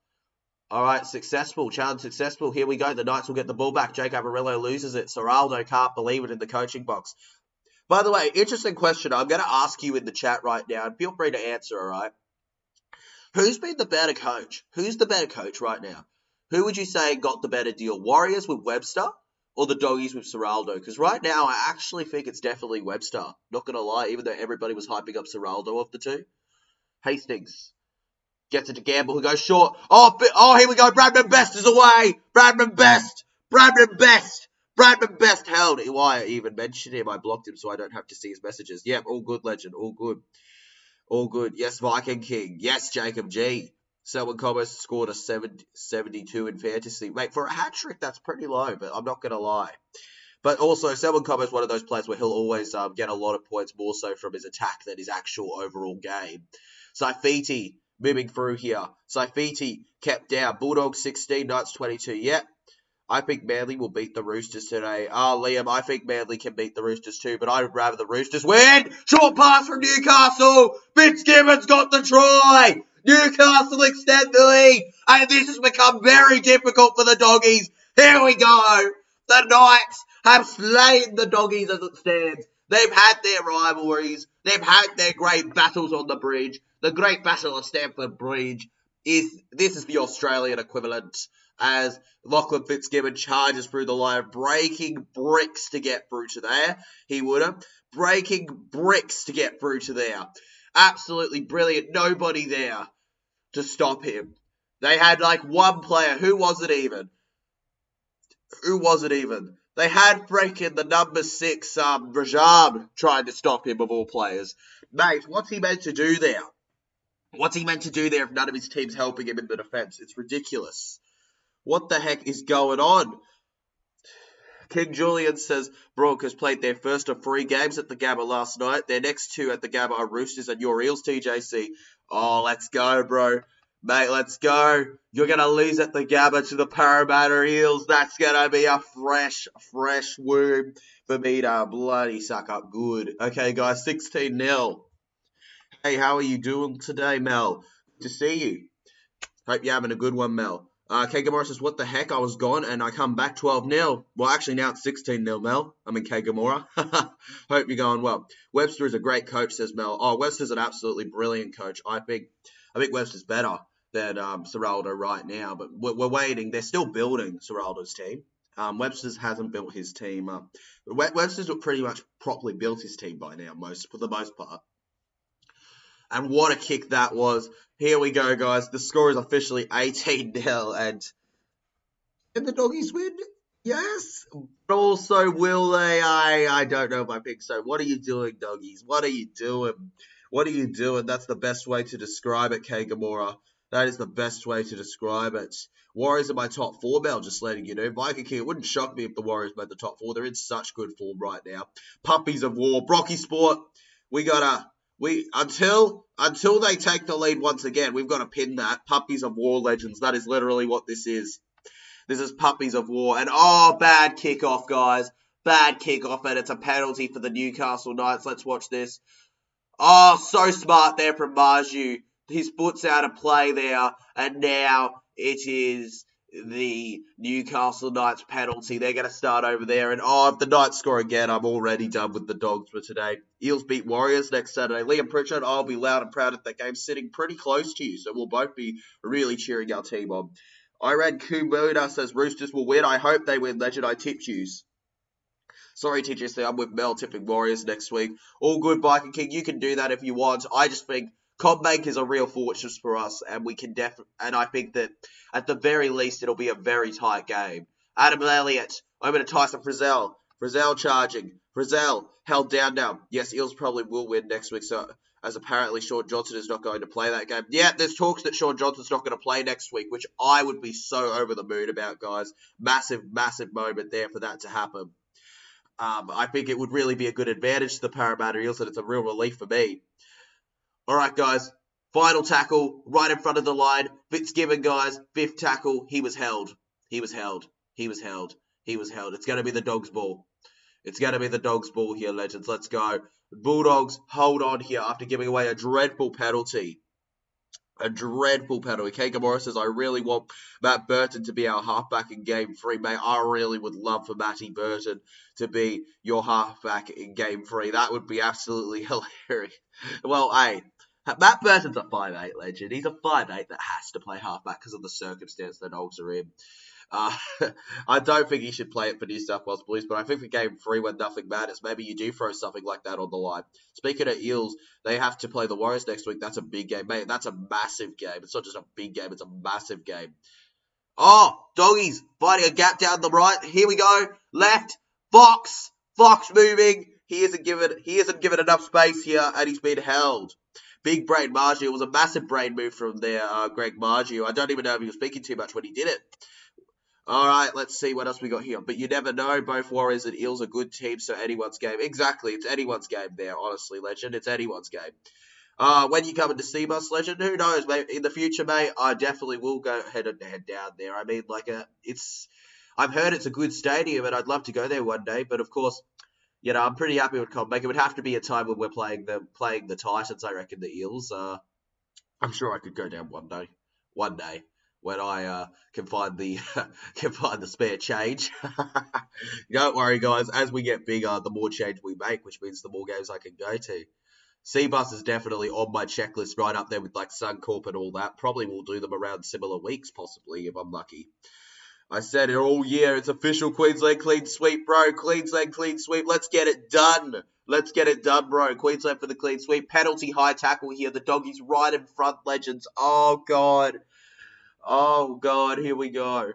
All right, successful. Challenge successful. Here we go. The Knights will get the ball back. Jake Avarillo loses it. Serraldo can't believe it in the coaching box. By the way, interesting question. I'm going to ask you in the chat right now, and feel free to answer, all right? Who's been the better coach? Who's the better coach right now? Who would you say got the better deal? Warriors with Webster or the Doggies with Serraldo? Because right now, I actually think it's definitely Webster. Not going to lie, even though everybody was hyping up Serraldo of the two. Hastings gets it to Gamble, who goes short. Oh, here we go. Bradman Best is away. Bradman Best held. Why I even mentioned him? I blocked him so I don't have to see his messages. Yep, all good, Legend. All good. Yes, Viking King. Yes, Jacob G. Selwyn Commerce scored a 72 in fantasy. Mate, for a hat-trick, that's pretty low, but I'm not going to lie. But also, Selwyn Commerce is one of those players where he'll always get a lot of points more so from his attack than his actual overall game. Saifiti moving through here. Saifiti kept down. Bulldogs 16, Knights 22. Yep. I think Manly will beat the Roosters today. Liam, I think Manly can beat the Roosters too, but I would rather the Roosters win. Short pass from Newcastle. Fitzgibbons got the try. Newcastle extend the lead. And this has become very difficult for the Doggies. Here we go. The Knights have slain the Doggies as it stands. They've had their rivalries. They've had their great battles on the bridge. The Great Battle of Stamford Bridge is the Australian equivalent as Lachlan Fitzgibbon charges through the line, breaking bricks to get through to there. He would have. Breaking bricks to get through to there. Absolutely brilliant. Nobody there to stop him. They had like one player. Who was it even? They had freaking the number 6, Rajab, trying to stop him of all players. Mate, what's he meant to do there? What's he meant to do there if none of his team's helping him in the defence? It's ridiculous. What the heck is going on? King Julian says Broncos played their first of 3 games at the Gabba last night. Their next 2 at the Gabba are Roosters and your Eels, TJC. Oh, let's go, bro. Mate, let's go. You're going to lose at the Gabba to the Parramatta Eels. That's going to be a fresh wound for me to bloody suck up good. Okay, guys, 16-0. Hey, how are you doing today, Mel? Good to see you. Hope you're having a good one, Mel. K. Gamora says, what the heck? I was gone and I come back 12-0. Well, actually, now it's 16-0, Mel. I mean, K. Gamora. Hope you're going well. Webster is a great coach, says Mel. Oh, Webster's an absolutely brilliant coach. I think Webster's better than Serraldo right now, but we're waiting. They're still building Serraldo's team. Webster's hasn't built his team up. Webster's pretty much properly built his team by now, for the most part. And what a kick that was. Here we go, guys. The score is officially 18-0, and the doggies win. Yes. But also, will they? I don't know if I think so. What are you doing, doggies? What are you doing? What are you doing? That's the best way to describe it, Kagamora. That is the best way to describe it. Warriors are my top 4 now, just letting you know. Viking King, it wouldn't shock me if the Warriors made the top 4. They're in such good form right now. Puppies of War, Brocky Sport. Until they take the lead once again, we've got to pin that. Puppies of War legends. That is literally what this is. This is Puppies of War. And bad kickoff, guys. Bad kickoff, and it's a penalty for the Newcastle Knights. Let's watch this. So smart there from Marju. His foot's out of play there, and now it is the Newcastle Knights penalty. They're going to start over there, and if the Knights score again, I'm already done with the Dogs for today. Eels beat Warriors next Saturday. Liam Pritchard, I'll be loud and proud at that game, sitting pretty close to you, so we'll both be really cheering our team on. Iran Kumuna says Roosters will win. I hope they win, legend. I tipped yous. Sorry, TGC, I'm with Mel tipping Warriors next week. All good, Viking King. You can do that if you want. I just think CommBank is a real fortress for us, and we can and I think that at the very least it'll be a very tight game. Adam Elliott over to Tyson Frizzell. Frizzell charging. Frizzell held down now. Yes, Eels probably will win next week, so as apparently Sean Johnson is not going to play that game. Yeah, there's talks that Sean Johnson's not going to play next week, which I would be so over the moon about, guys. Massive, massive moment there for that to happen. I think it would really be a good advantage to the Parramatta Eels, and it's a real relief for me. All right, guys. Final tackle right in front of the line. Fitzgibbon, guys. 5th tackle. He was held. He was held. He was held. He was held. It's going to be the Dogs' ball. It's going to be the Dogs' ball here, legends. Let's go. Bulldogs hold on here after giving away a dreadful penalty. A dreadful penalty. Kagamora says, I really want Matt Burton to be our halfback in Game 3, mate. I really would love for Matty Burton to be your halfback in Game 3. That would be absolutely hilarious. Well, hey, Matt Burton's a 5'8", legend. He's a 5'8" that has to play halfback because of the circumstance the Dogs are in. I don't think he should play it for New South Wales Blues, but I think for Game 3 when nothing matters, maybe you do throw something like that on the line. Speaking of Eels, they have to play the Warriors next week. That's a big game, mate. That's a massive game. It's not just a big game, it's a massive game. Doggies finding a gap down the right. Here we go. Left. Fox moving. He isn't given enough space here, and he's been held. Big brain Marju. It was a massive brain move from there, Greg Marju. I don't even know if he was speaking too much when he did it. All right, let's see what else we got here. But you never know. Both Warriors and Eels are good teams, so anyone's game. Exactly, it's anyone's game there, honestly, legend. It's anyone's game. When you come to see us, legend, who knows, mate? In the future, mate, I definitely will go head down there. I mean, I've heard it's a good stadium, and I'd love to go there one day. But of course, I'm pretty happy with CommBank. It would have to be a time when we're playing the Titans. I reckon the Eels. I'm sure I could go down one day. When I can find the spare change. Don't worry, guys. As we get bigger, the more change we make, which means the more games I can go to. Seabus is definitely on my checklist, right up there with like Suncorp and all that. Probably will do them around similar weeks, possibly, if I'm lucky. I said it all year. It's official Queensland clean sweep, bro. Queensland clean sweep. Let's get it done. Let's get it done, bro. Queensland for the clean sweep. Penalty high tackle here. The Doggies right in front, legends. Oh, God. Oh, God, here we go.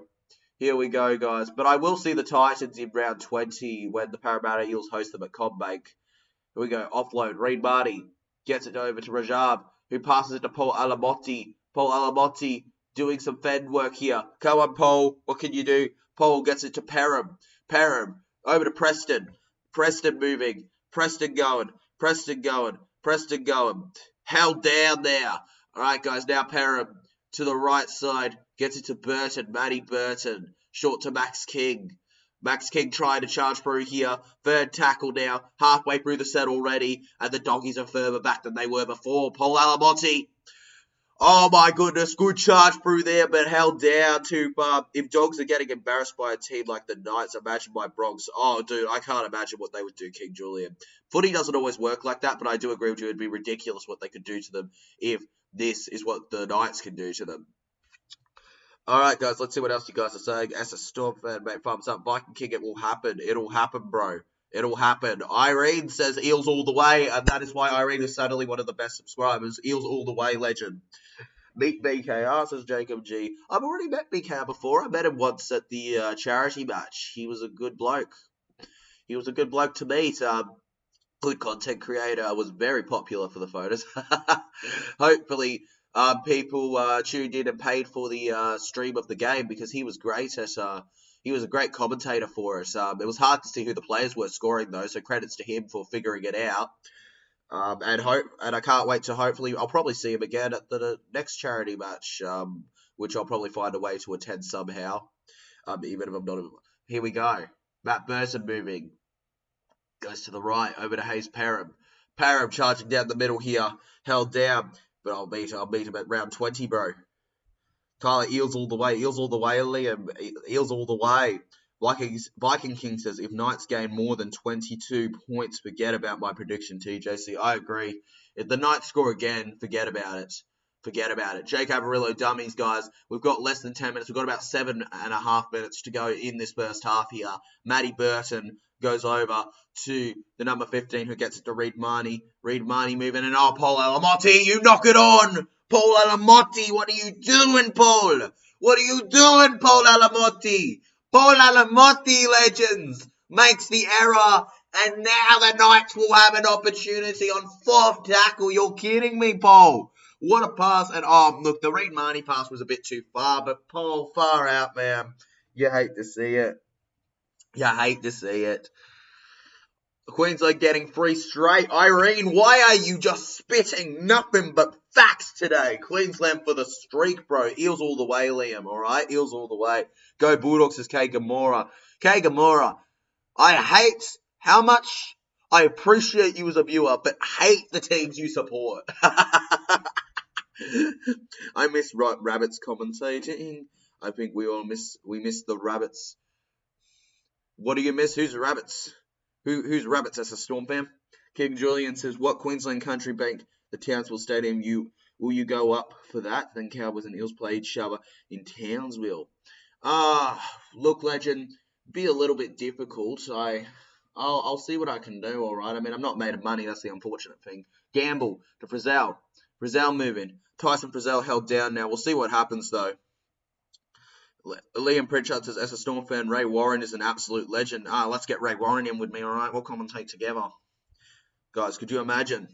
Here we go, guys. But I will see the Titans in round 20 when the Parramatta Eels host them at CommBank. Here we go. Offload. Reed Marty gets it over to Rajab, who passes it to Paul Alamotti. Paul Alamotti doing some fend work here. Come on, Paul. What can you do? Paul gets it to Perham. Perham over to Preston. Preston moving. Preston going. Preston going. Preston going. Held down there. All right, guys. Now Perham. To the right side, gets it to Burton, Matty Burton, short to Max King. Max King trying to charge through here, 3rd tackle now, halfway through the set already, and the Doggies are further back than they were before. Paul Alamotti, oh my goodness, good charge through there, but held down too far. If Dogs are getting embarrassed by a team like the Knights, imagine my Bronx. Oh, dude, I can't imagine what they would do, King Julian. Footy doesn't always work like that, but I do agree with you, it'd be ridiculous what they could do to them if this is what the Knights can do to them. All right, guys, let's see what else you guys are saying. As a Storm fan, mate, thumbs up. Viking King, it will happen. It'll happen, bro. It'll happen. Irene says Eels all the way, and that is why Irene is suddenly one of the best subscribers. Eels all the way legend. Meet BKR, says Jacob G. I've already met BKR before. I met him once at the charity match. He was a good bloke. He was a good bloke to meet. Good content creator. Was very popular for the photos. Hopefully, people tuned in and paid for the stream of the game because he was great at. He was a great commentator for us. It was hard to see who the players were scoring though, so credits to him for figuring it out. And I can't wait to hopefully I'll probably see him again at the next charity match, which I'll probably find a way to attend somehow. Even if I'm not. Here we go. Matt Burton moving. Goes to the right, over to Hayes Parham. Parham charging down the middle here, held down, but I'll beat him at round 20, bro. Tyler, Eels all the way, Liam, Eels all the way. Viking King says, if Knights gain more than 22 points, forget about my prediction, TJC. I agree. If the Knights score again, forget about it. Forget about it. Jake Avarillo, dummies, guys. We've got less than 10 minutes. We've got about 7.5 minutes to go in this first half here. Matty Burton goes over to the number 15 who gets it to Reid Marnie. Reid Marnie moving in. Oh, Paul Alamotti, you knock it on. Paul Alamotti, what are you doing, Paul? What are you doing, Paul Alamotti? Paul Alamotti, legends, makes the error. And now the Knights will have an opportunity on fourth tackle. You're kidding me, Paul. What a pass. And, look, the Reid Marnie pass was a bit too far. But, Paul, far out, man. You hate to see it. You hate to see it. Queensland getting 3 straight. Irene, why are you just spitting nothing but facts today? Queensland for the streak, bro. Eels all the way, Liam, all right? Eels all the way. Go Bulldogs, says Kay Gamora. Kay Gamora, I hate how much I appreciate you as a viewer, but hate the teams you support. I miss Rabbits commentating. I think we miss the Rabbits. What do you miss? Who's Rabbits? Who's Rabbits? That's a Storm fan. King Julian says, what Queensland Country Bank, the Townsville Stadium, will you go up for that? Then Cowboys and Eels play each other in Townsville. Look, legend, be a little bit difficult. I'll see what I can do, all right? I mean, I'm not made of money. That's the unfortunate thing. Gamble to Frizzell. Frizzell moving. Tyson Frizzell held down now. We'll see what happens, though. Liam Pritchard says, as a Storm fan, Ray Warren is an absolute legend. Let's get Ray Warren in with me, all right? We'll commentate together. Guys, could you imagine?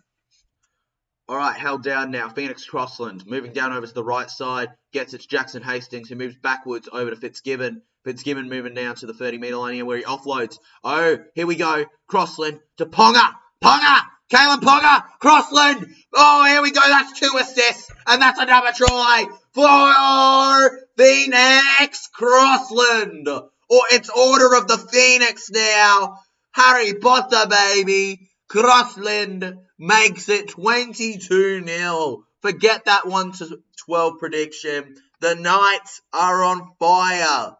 All right, held down now. Phoenix Crossland moving down over to the right side. Gets it to Jackson Hastings, who moves backwards over to Fitzgibbon. Fitzgibbon moving down to the 30-metre line here where he offloads. Oh, here we go. Crossland to Ponga. Ponga! Kalen Ponga! Crossland! Oh, here we go. That's 2 assists. And that's another try for Phoenix Crossland. Or it's Order of the Phoenix now. Harry Potter, baby. Crossland makes it 22-0. Forget that 1-12 prediction. The Knights are on fire.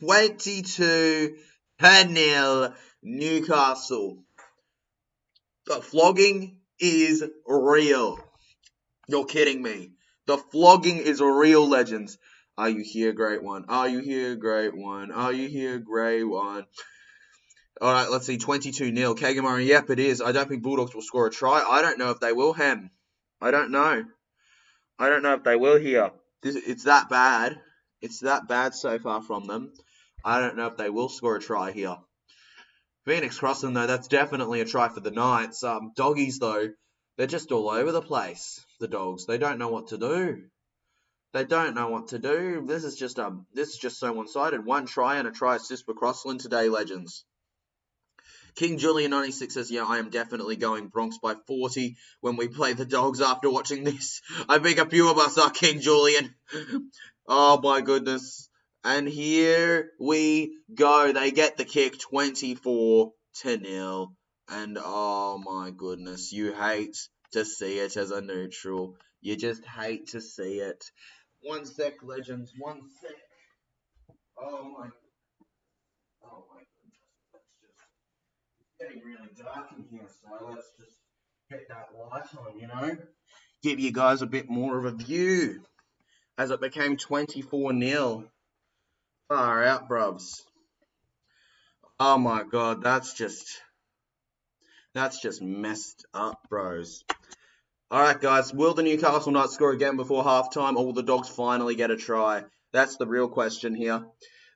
22-0 Newcastle. The flogging is real. You're kidding me. The flogging is real, legends. Are you here, great one? Are you here, great one? Are you here, great one? All right, let's see. 22-0. Kagamari, yep, it is. I don't think Bulldogs will score a try. I don't know if they will, Hem. I don't know. I don't know if they will here. It's that bad. It's that bad so far from them. I don't know if they will score a try here. Phoenix Crossland, though, that's definitely a try for the Knights. Doggies, though, they're just all over the place, the Dogs. They don't know what to do. They don't know what to do. This is just so one-sided. 1 try and a try assist for Crossland today, legends. King Julian 96 says, yeah, I am definitely going Bronx by 40 when we play the Dogs after watching this. I think a few of us are, King Julian. Oh, my goodness. And here we go. They get the kick 24-0. And, oh, my goodness. You hate to see it as a neutral. You just hate to see it. 1 sec, legends. 1 sec. Oh, my getting really dark in here, so let's just get that light on, you know? Give you guys a bit more of a view as it became 24-0. Far out, brubs. Oh my god, that's just messed up, bros. Alright guys, will the Newcastle Knights score again before halftime, or will the Dogs finally get a try? That's the real question here.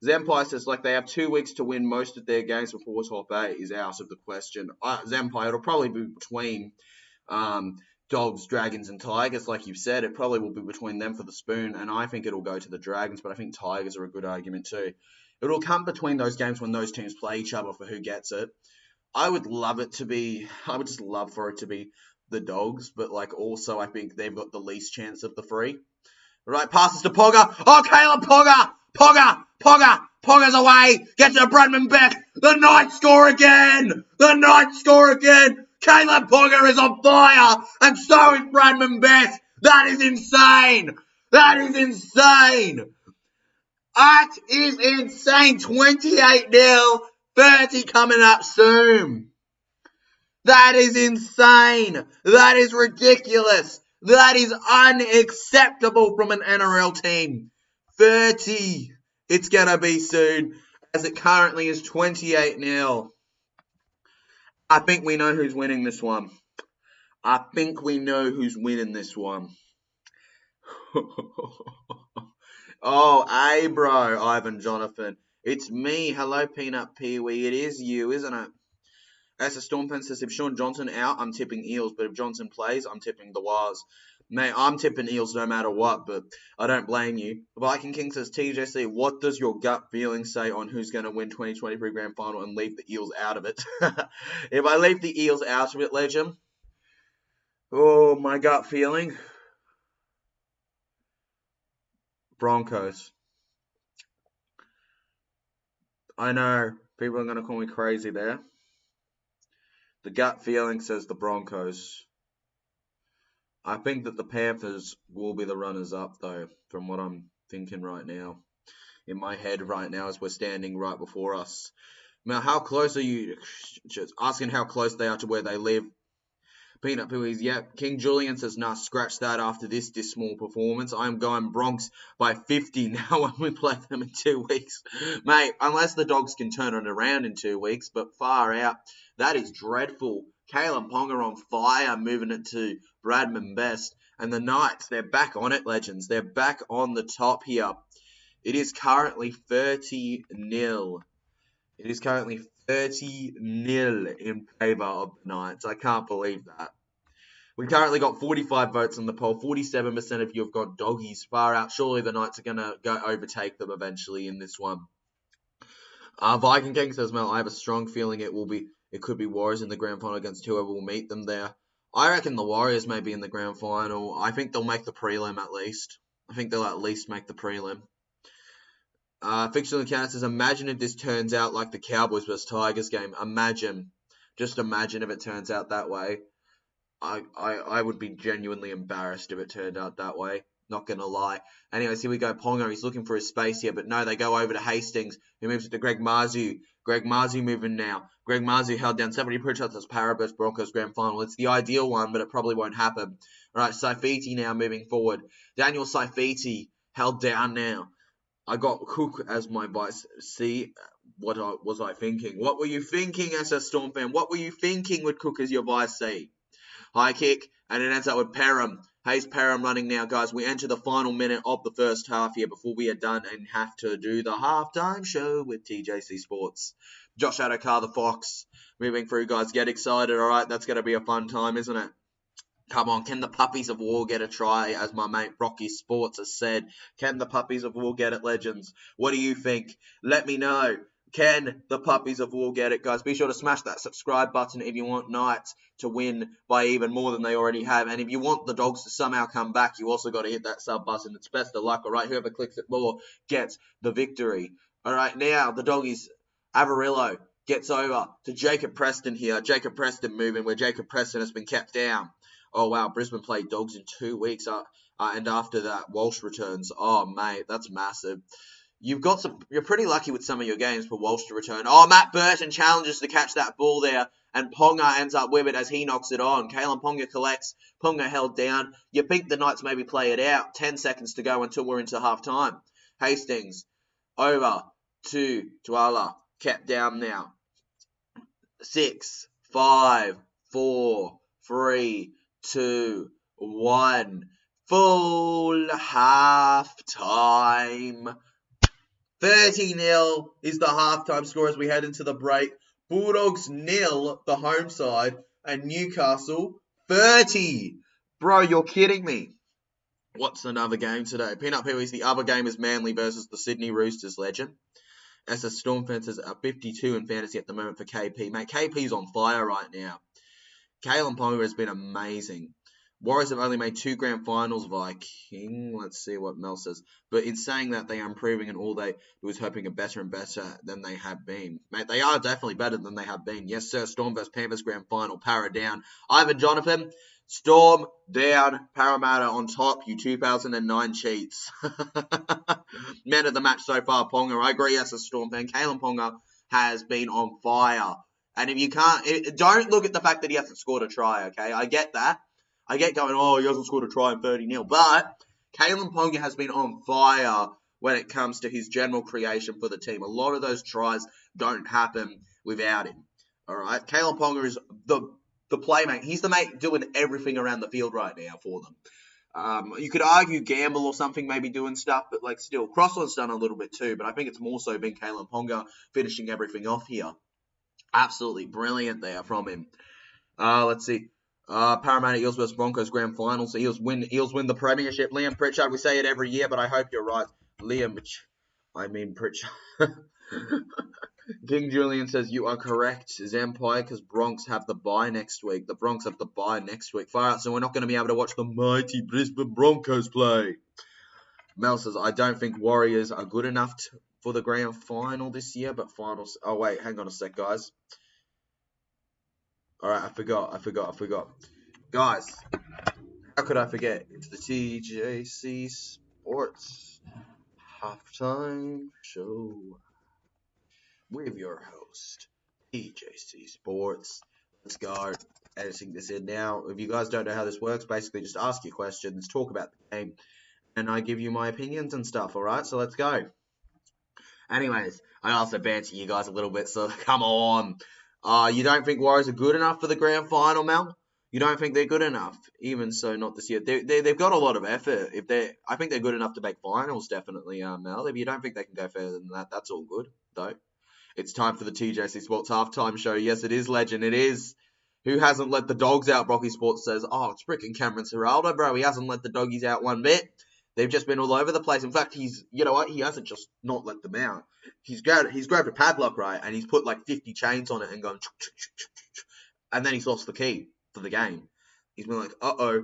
Zempai says like they have 2 weeks to win most of their games before top 8 is out of the question. Zempai, it'll probably be between Dogs, Dragons and Tigers, like you've said. It probably will be between them for the spoon, and I think it'll go to the Dragons, but I think Tigers are a good argument too. It'll come between those games when those teams play each other for who gets it. I would just love for it to be the Dogs, but like also I think they've got the least chance of the three. Right, passes to Pogger. Oh, Caleb Pogger! Pogger's away! Gets to Bradman Beck! The Knights score again! Caleb Pogger is on fire! And so is Bradman Beck! That is insane! 28-0, 30 coming up soon. That is insane. That is ridiculous. That is unacceptable from an NRL team. 30. It's going to be soon, as it currently is 28-0. I think we know who's winning this one. Oh, hey, bro, Ivan Jonathan. It's me. Hello, Peanut Pee-wee. It is you, isn't it? As a Stormpen says, if Sean Johnson out, I'm tipping Eels. But if Johnson plays, I'm tipping the Wars. Mate, I'm tipping Eels no matter what, but I don't blame you. Viking King says, TJC, what does your gut feeling say on who's going to win 2023 Grand Final and leave the Eels out of it? If I leave the Eels out of it, Legend, oh, my gut feeling, Broncos. I know, people are going to call me crazy there. The gut feeling says the Broncos. I think that the Panthers will be the runners-up, though, from what I'm thinking right now. In my head right now as we're standing right before us. Now, how close are you? Just asking how close they are to where they live. Peanut Pooies, yep. King Julian says, nah, scratch that after this dismal performance. I'm going Bronx by 50 now when we play them in 2 weeks. Mate, unless the Dogs can turn it around in 2 weeks, but far out. That is dreadful. Kalen Ponga on fire, moving it to Bradman Best. And the Knights, they're back on it, Legends. They're back on the top here. It is currently 30-0. It is currently 30-0 in favour of the Knights. I can't believe that. We currently got 45 votes on the poll. 47% of you have got Doggies. Far out. Surely the Knights are going to go overtake them eventually in this one. Viking King says, Mel, I have a strong feeling it could be Warriors in the grand final against whoever will meet them there. I reckon the Warriors may be in the grand final. I think they'll make the prelim at least. I think they'll at least make the prelim. Fictional Encounter says, imagine if this turns out like the Cowboys vs Tigers game. Just imagine if it turns out that way. I would be genuinely embarrassed if it turned out that way. Not going to lie. Anyways, here we go. Ponga, he's looking for his space here, but no, they go over to Hastings, who moves it to Greg Marzu. Greg Marzu moving now. Greg Marzu held down 70 push-ups as Parabus Broncos grand final. It's the ideal one, but it probably won't happen. All right, Saifiti now moving forward. Daniel Saifiti held down now. I got Cook as my vice. See, what was I thinking? What were you thinking as a Storm fan? What were you thinking with Cook as your vice C? High kick, and it ends up with Perham. Hayes Perham running now, guys. We enter the final minute of the first half here before we are done and have to do the halftime show with TJC Sports. Josh Adokar, the Fox, moving through, guys. Get excited, all right? That's going to be a fun time, isn't it? Come on, can the Puppies of War get a try, as my mate Rocky Sports has said? Can the Puppies of War get it, Legends? What do you think? Let me know. Can the Puppies of War get it, guys? Be sure to smash that subscribe button if you want Knights to win by even more than they already have. And if you want the Dogs to somehow come back, you also got to hit that sub button. It's best of luck, all right? Whoever clicks it more gets the victory. All right, now the Doggies, Avarillo gets over to Jacob Preston here. Jacob Preston moving where Jacob Preston has been kept down. Oh, wow, Brisbane played Dogs in 2 weeks. And after that, Walsh returns. Oh, mate, that's massive. You're pretty lucky with some of your games for Walsh to return. Oh, Matt Burton challenges to catch that ball there. And Ponga ends up with it as he knocks it on. Kalen Ponga collects. Ponga held down. You think the Knights maybe play it out. 10 seconds to go until we're into half time. Hastings over to Tuala. kept down now. 6, 5, 4, 3, 2, 1. Full half time. 30-0 is the halftime score as we head into the break. Bulldogs 0, the home side, and Newcastle 30. Bro, you're kidding me. What's another game today? Peanut Peewees, the other game is Manly versus the Sydney Roosters legend. SS Storm Fencers are 52 in fantasy at the moment for KP. Mate, KP's on fire right now. Kalen Ponga has been amazing. Warriors have only made 2 grand finals, Viking. Let's see what Mel says. But in saying that, they are improving and all they was hoping are better and better than they have been. Mate, they are definitely better than they have been. Yes, sir. Storm vs. Panthers grand final. Para down. Ivan Jonathan. Storm down. Parramatta on top. You 2009 cheats. Man of the match so far, Ponga. I agree as a Storm fan. Kalen Ponga has been on fire. And if you can't, don't look at the fact that he hasn't scored a try, okay? I get that. I get going, oh, he hasn't scored a try in 30-0. But Kalen Ponga has been on fire when it comes to his general creation for the team. A lot of those tries don't happen without him. All right? Kalen Ponga is the playmate. He's the mate doing everything around the field right now for them. You could argue Gamble or something maybe doing stuff, but like still, Crossland's done a little bit too. But I think it's more so been Kalen Ponga finishing everything off here. Absolutely brilliant there from him. Let's see. Parramatta Eels vs Broncos grand finals. Eels win the premiership. Liam Pritchard, we say it every year, but I hope you're right. Pritchard. King Julian says you are correct. Empire because Bronx have the bye next week. The Bronx have the bye next week. Far out, so we're not going to be able to watch the mighty Brisbane Broncos play. Mel says I don't think Warriors are good enough for the grand final this year, but finals. Oh wait, hang on a sec, guys. All right, I forgot. Guys, how could I forget? It's the TJC Sports Halftime Show with your host, TJC Sports. Let's go editing this in now. If you guys don't know how this works, basically just ask your questions, talk about the game, and I give you my opinions and stuff, all right? So let's go. Anyways, I also banter you guys a little bit, so come on. You don't think Warriors are good enough for the grand final, Mel? You don't think they're good enough? Even so, not this year. They've got a lot of effort. I think they're good enough to make finals, definitely, Mel. If you don't think they can go further than that, that's all good, though. It's time for the TJC Sports Halftime Show. Yes, it is, legend. It is. Who hasn't let the dogs out, Brocky Sports says. Oh, it's freaking Cameron Ciraldo, bro. He hasn't let the doggies out one bit. They've just been all over the place. In fact, you know what? He hasn't just not let them out. He's grabbed a padlock, right, and he's put like 50 chains on it and gone, and then he's lost the key for the game. He's been like, uh-oh,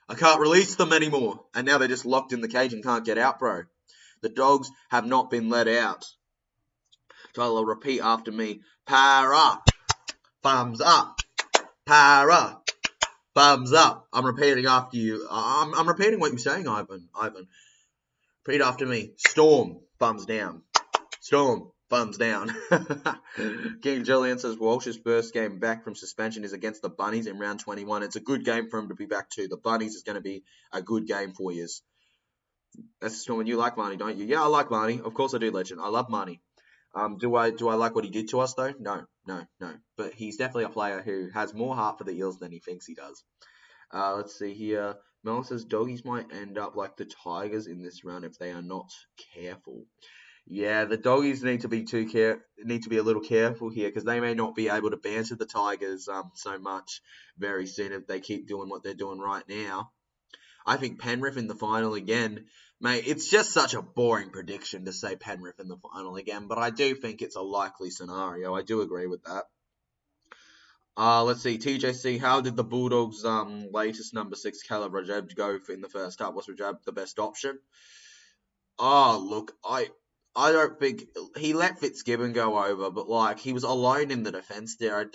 I can't release them anymore. And now they're just locked in the cage and can't get out, bro. The dogs have not been let out. Tyler, repeat after me. Para. Thumbs up. Para. Thumbs up. I'm repeating after you. I'm repeating what you're saying, Ivan. Repeat after me. Storm. Thumbs down. Storm. Thumbs down. King Julian says Walsh's first game back from suspension is against the Bunnies in round 21. It's a good game for him to be back to. The Bunnies is going to be a good game for you. That's the Storm. You like Marnie, don't you? Yeah, I like Marnie. Of course I do, legend. I love Marnie. Do I like what he did to us though? No. But he's definitely a player who has more heart for the Eels than he thinks he does. Let's see here. Mel says doggies might end up like the Tigers in this round if they are not careful. Yeah, the doggies need to be a little careful here because they may not be able to banter the Tigers so much very soon if they keep doing what they're doing right now. I think Penrith in the final again. Mate, it's just such a boring prediction to say Penrith in the final again, but I do think it's a likely scenario. I do agree with that. Let's see, TJC, how did the Bulldogs' latest number 6, Caleb Rajab, go in the first half? Was Rajab the best option? Oh, look, I don't think he let Fitzgibbon go over, but like he was alone in the defense there.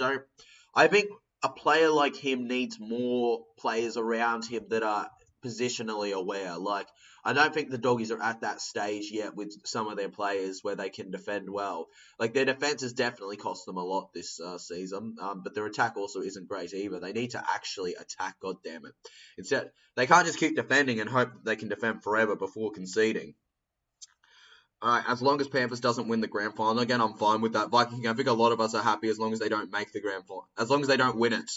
I think a player like him needs more players around him that are positionally aware. Like, I don't think the doggies are at that stage yet with some of their players where they can defend well. Like, their defense has definitely cost them a lot this season, but their attack also isn't great either. They need to actually attack, goddammit. Instead, they can't just keep defending and hope that they can defend forever before conceding. Alright, as long as Panthers doesn't win the grand final again, I'm fine with that. Viking, I think a lot of us are happy as long as they don't make the grand final. As long as they don't win it.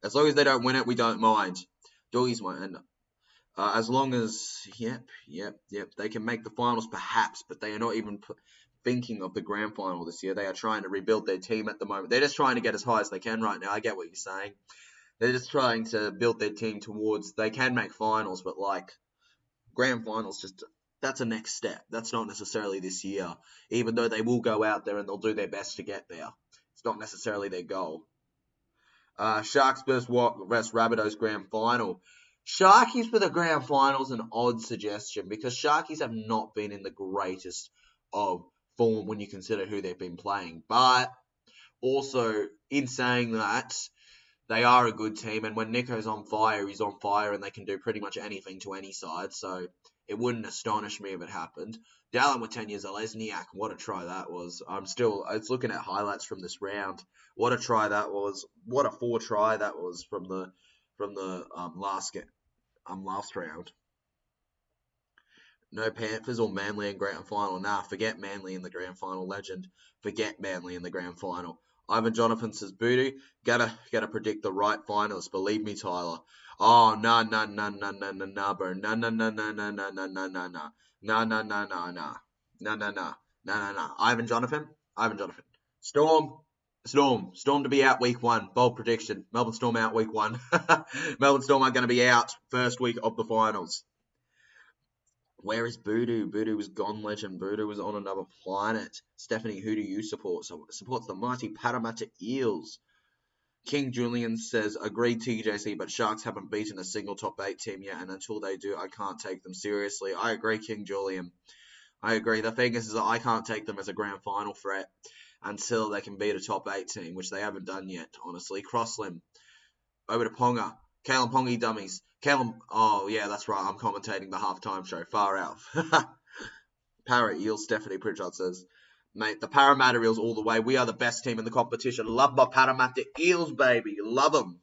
As long as they don't win it, we don't mind. Doggies won't end up. As long as, yep, they can make the finals perhaps, but they are not even thinking of the grand final this year. They are trying to rebuild their team at the moment. They're just trying to get as high as they can right now. I get what you're saying. They're just trying to build their team towards, they can make finals, but like, grand finals just, that's a next step. That's not necessarily this year, even though they will go out there and they'll do their best to get there. It's not necessarily their goal. Sharks versus Rabbitohs grand final. Sharkies for the grand finals an odd suggestion because Sharkies have not been in the greatest of form when you consider who they've been playing. But also, in saying that, they are a good team, and when Nico's on fire, he's on fire, and they can do pretty much anything to any side, so it wouldn't astonish me if it happened. Dallin with 10 years of Lesniak, what a try that was. I was looking at highlights from this round. What a try that was. What a 4 try that was from the last round. No Panthers or Manly in grand final. Nah, forget Manly in the grand final, legend. Forget Manly in the grand final. Ivan Jonathan says, Booty, gotta predict the right finalists. Believe me, Tyler. Oh, nah, bro. Nah. Ivan Jonathan. Storm to be out week 1. Bold prediction. Melbourne Storm out week 1. Melbourne Storm are going to be out first week of the finals. Where is Voodoo? Voodoo was gone, legend. Voodoo was on another planet. Stephanie, who do you support? So supports the mighty Parramatta Eels. King Julian says, agreed TJC, but Sharks haven't beaten a single top 8 team yet, and until they do, I can't take them seriously. I agree, King Julian. I agree. The thing is that I can't take them as a grand final threat until they can beat a top 8 team, which they haven't done yet, honestly. Crosslim. Over to Ponga. Kalen Pongy dummies. Oh yeah, that's right. I'm commentating the halftime show. Far out. Para Eels. Stephanie Pritchard says, mate, the Parramatta Eels all the way. We are the best team in the competition. Love my Parramatta Eels, baby. Love them.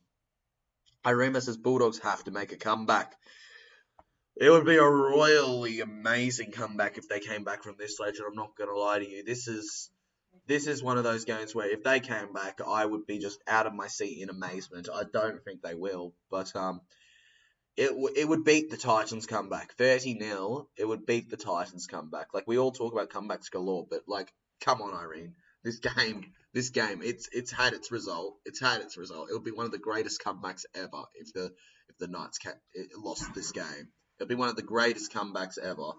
Irema says Bulldogs have to make a comeback. It would be a royally amazing comeback if they came back from this, legend. I'm not going to lie to you. This is one of those games where if they came back, I would be just out of my seat in amazement. I don't think they will, but it would beat the Titans comeback. 30-0, it would beat the Titans comeback. Like, we all talk about comebacks galore, but, like, come on, Irene. This game, it's had its result. It would be one of the greatest comebacks ever if the Knights lost this game. It would be one of the greatest comebacks ever.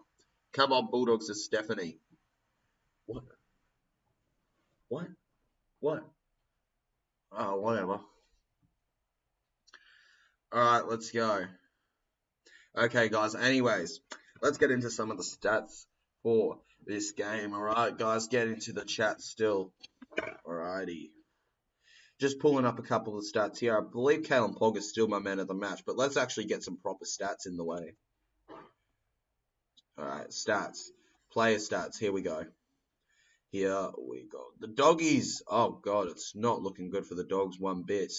Come on, Bulldogs, is Stephanie. What? Oh, whatever. Alright, let's go. Okay, guys, anyways, let's get into some of the stats for this game. Alright, guys, get into the chat still. Alrighty. Just pulling up a couple of stats here. I believe Kalen Pog is still my man of the match, but let's actually get some proper stats in the way. Alright, stats. Player stats. Here we go. Here we go. The Doggies. Oh, God, it's not looking good for the Dogs one bit.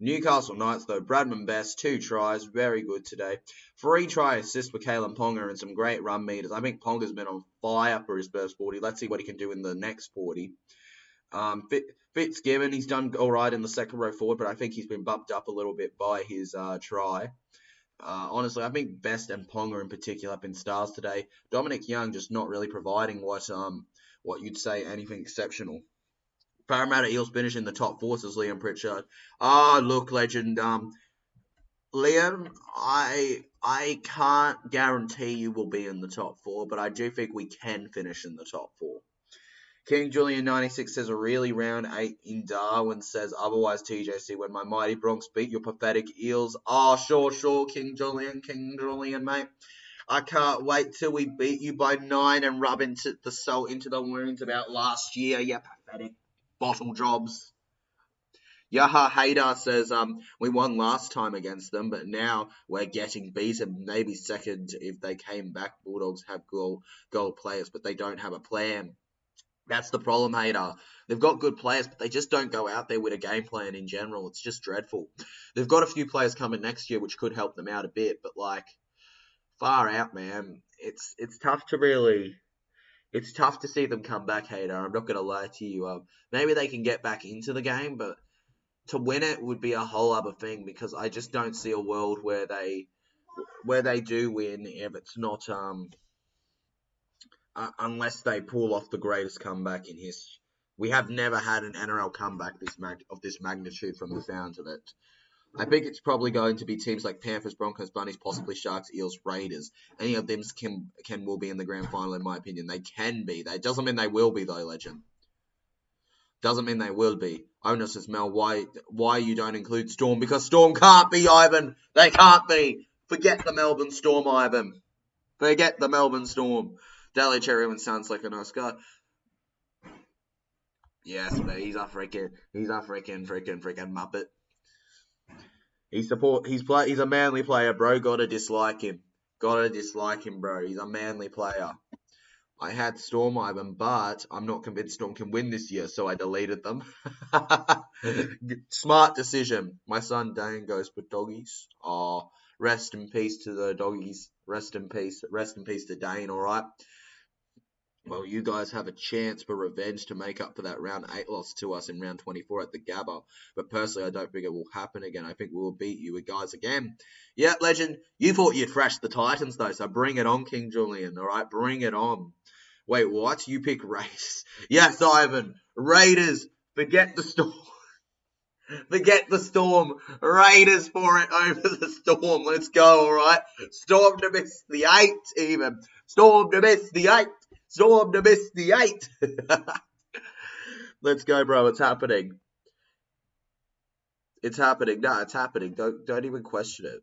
Newcastle Knights, though. Bradman Best, 2 tries. Very good today. 3 try assists for Kalen Ponga and some great run meters. I think Ponga's been on fire for his first 40. Let's see what he can do in the next 40. Fitzgibbon, he's done all right in the second row forward, but I think he's been bumped up a little bit by his try. Honestly, I think Best and Ponga in particular have been stars today. Dominic Young just not really providing what you'd say anything exceptional. Parramatta Eels finish in the top 4, says Liam Pritchard. Look, legend. Liam, I can't guarantee you will be in the top 4, but I do think we can finish in the top 4. King Julian 96 says a really round 8 in Darwin, says otherwise TJC when my mighty Bronx beat your pathetic Eels. Sure, King Julian, mate. I can't wait till we beat you by 9 and rub into the salt into the wounds about last year, you pathetic bottle jobs. Yaha Haydar says, we won last time against them, but now we're getting beaten. Maybe second if they came back. Bulldogs have goal players, but they don't have a plan. That's the problem, Haydar. They've got good players, but they just don't go out there with a game plan in general. It's just dreadful. They've got a few players coming next year, which could help them out a bit, but, like, far out, man. It's tough to really It's tough to see them come back, Hader. I'm not going to lie to you. Maybe they can get back into the game, but to win it would be a whole other thing because I just don't see a world where they do win if it's not unless they pull off the greatest comeback in history. We have never had an NRL comeback of this magnitude from the sounds of it. I think it's probably going to be teams like Panthers, Broncos, Bunnies, possibly Sharks, Eels, Raiders. Any of them will be in the grand final, in my opinion. They can be. That doesn't mean they will be, though, Legend. Doesn't mean they will be. Owner says, Mel, why you don't include Storm? Because Storm can't be, Ivan. They can't be. Forget the Melbourne Storm, Ivan. Forget the Melbourne Storm. Daly Cherryman sounds like a nice guy. Yes, but he's a freaking muppet. He's a manly player, bro. Gotta dislike him. Bro. He's a manly player. I had Storm, Ivan, but I'm not convinced Storm can win this year, so I deleted them. Smart decision. My son Dane goes for doggies. Oh, rest in peace to the doggies. Rest in peace to Dane, alright? Well, you guys have a chance for revenge to make up for that round 8 loss to us in round 24 at the Gabba. But personally, I don't think it will happen again. I think we will beat you guys again. Yeah, Legend, you thought you'd thrash the Titans, though, so bring it on, King Julian, all right? Bring it on. Wait, what? You pick Raiders? Yes, Ivan. Raiders. Forget the Storm. Forget the Storm. Raiders for it over the Storm. Let's go, all right? Storm to miss the 8, even. Storm to miss the 8. Storm to miss the 8. Let's go, bro. It's happening. It's happening. No, it's happening. Don't even question it.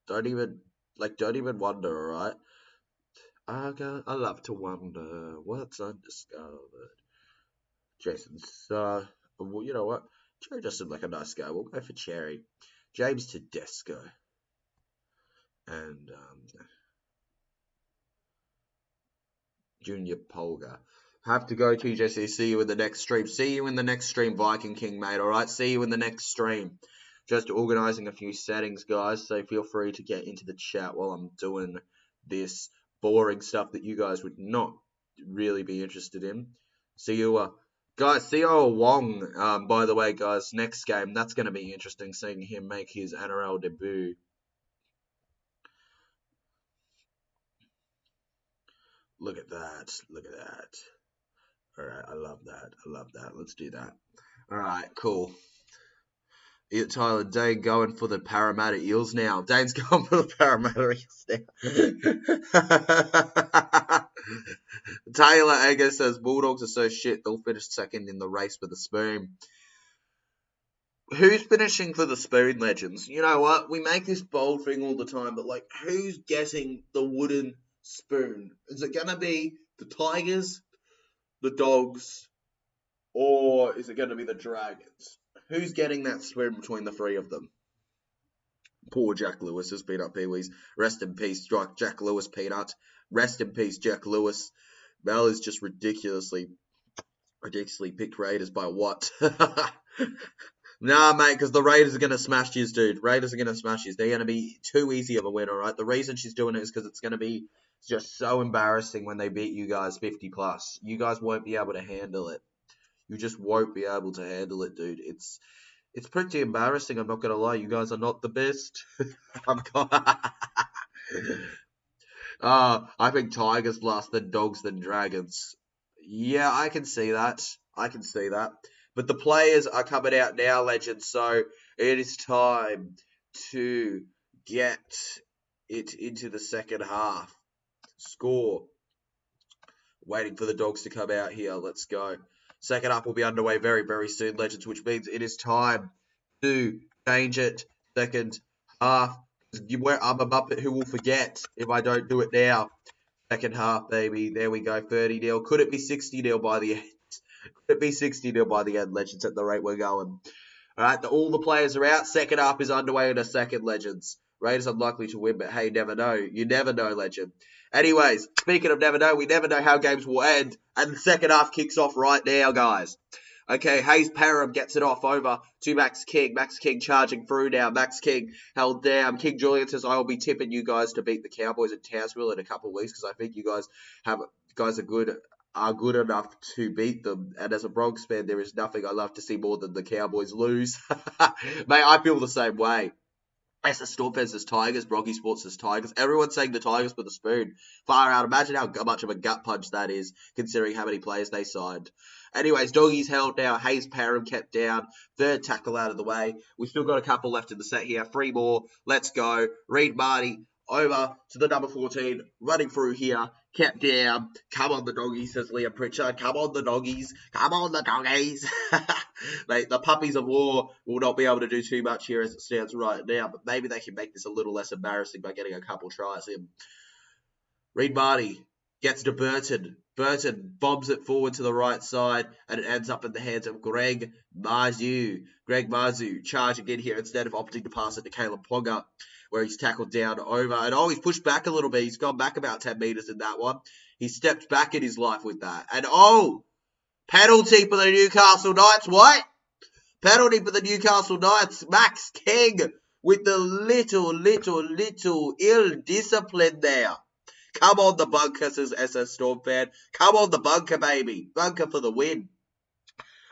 Don't even wonder, alright? I love to wonder what's undiscovered. Jason, well, you know what? Cherry just seemed like a nice guy. We'll go for Cherry. James Tedesco. And, Junior Polgar. Have to go, TJC. See you in the next stream. See you in the next stream, Viking King, mate. Alright, see you in the next stream. Just organising a few settings, guys. So feel free to get into the chat while I'm doing this boring stuff that you guys would not really be interested in. See you, guys. Theo Wong, by the way, guys. Next game. That's going to be interesting, seeing him make his NRL debut. Look at that. Look at that. All right, I love that. I love that. Let's do that. All right, cool. Tyler, Dane going for the Parramatta Eels now. Dane's going for the Parramatta Eels now. Taylor Egger says, Bulldogs are so shit, they'll finish second in the race for the spoon. Who's finishing for the spoon, Legends? You know what? We make this bold thing all the time, but, like, who's getting the wooden spoon? Is it going to be the Tigers, the Dogs, or is it going to be the Dragons? Who's getting that spoon between the three of them? Poor Jack Lewis has been up Pee-wees. Rest in peace, Jack Lewis, Peanut. Rest in peace, Jack Lewis. Mel is just ridiculously picked Raiders by what? Nah, mate, because the Raiders are going to smash you, dude. Raiders are going to smash you. They're going to be too easy of a win, all right? The reason she's doing it is because it's going to be just so embarrassing when they beat you guys 50+. You guys won't be able to handle it. You just won't be able to handle it, dude. It's pretty embarrassing, I'm not going to lie. You guys are not the best. I think Tigers last, then Dogs, then Dragons. Yeah, I can see that. But the players are coming out now, Legends, so it is time to get it into the second half. Score. Waiting for the Dogs to come out here. Let's go. Second half will be underway very, very soon, Legends, which means it is time to change it. Second half. I'm a Muppet who will forget if I don't do it now. Second half, baby. There we go. 30-0. Could it be 60-0 by the end? Could it be 60-0 by the end, Legends, at the rate we're going? All right, all the players are out. Second half is underway in a second, Legends. Raiders unlikely to win, but hey, never know. You never know, Legend. Anyways, speaking of never know, we never know how games will end. And the second half kicks off right now, guys. Okay, Hayes Parham gets it off over to Max King. Max King charging through now. Max King held down. King Julian says, I will be tipping you guys to beat the Cowboys at Townsville in a couple of weeks because I think you guys are good enough to beat them. And as a Bronx fan, there is nothing I love to see more than the Cowboys lose. Mate, I feel the same way. As a Storm fans as Tigers, Brocky Sports as Tigers. Everyone's saying the Tigers with a spoon. Far out. Imagine how much of a gut punch that is, considering how many players they signed. Anyways, Doggies held now. Hayes Parham kept down. Third tackle out of the way. We've still got a couple left in the set here. 3 more. Let's go. Reed Marty over to the number 14. Running through here. Kept down. Come on, the Doggies, says Liam Pritchard. Come on, the Doggies. Come on, the Doggies. Mate, the Puppies of War will not be able to do too much here as it stands right now, but maybe they can make this a little less embarrassing by getting a couple tries in. Reed Marty gets to Burton. Burton bombs it forward to the right side, and it ends up in the hands of Greg Marzu. Greg Marzu charging in here instead of opting to pass it to Caleb Ponga, where he's tackled down over. And he's pushed back a little bit. He's gone back about 10 metres in that one. He stepped back in his life with that. And penalty for the Newcastle Knights. What? Penalty for the Newcastle Knights. Max King with the little ill discipline there. Come on, the bunker, says SS Storm fan. Come on, the bunker, baby. Bunker for the win.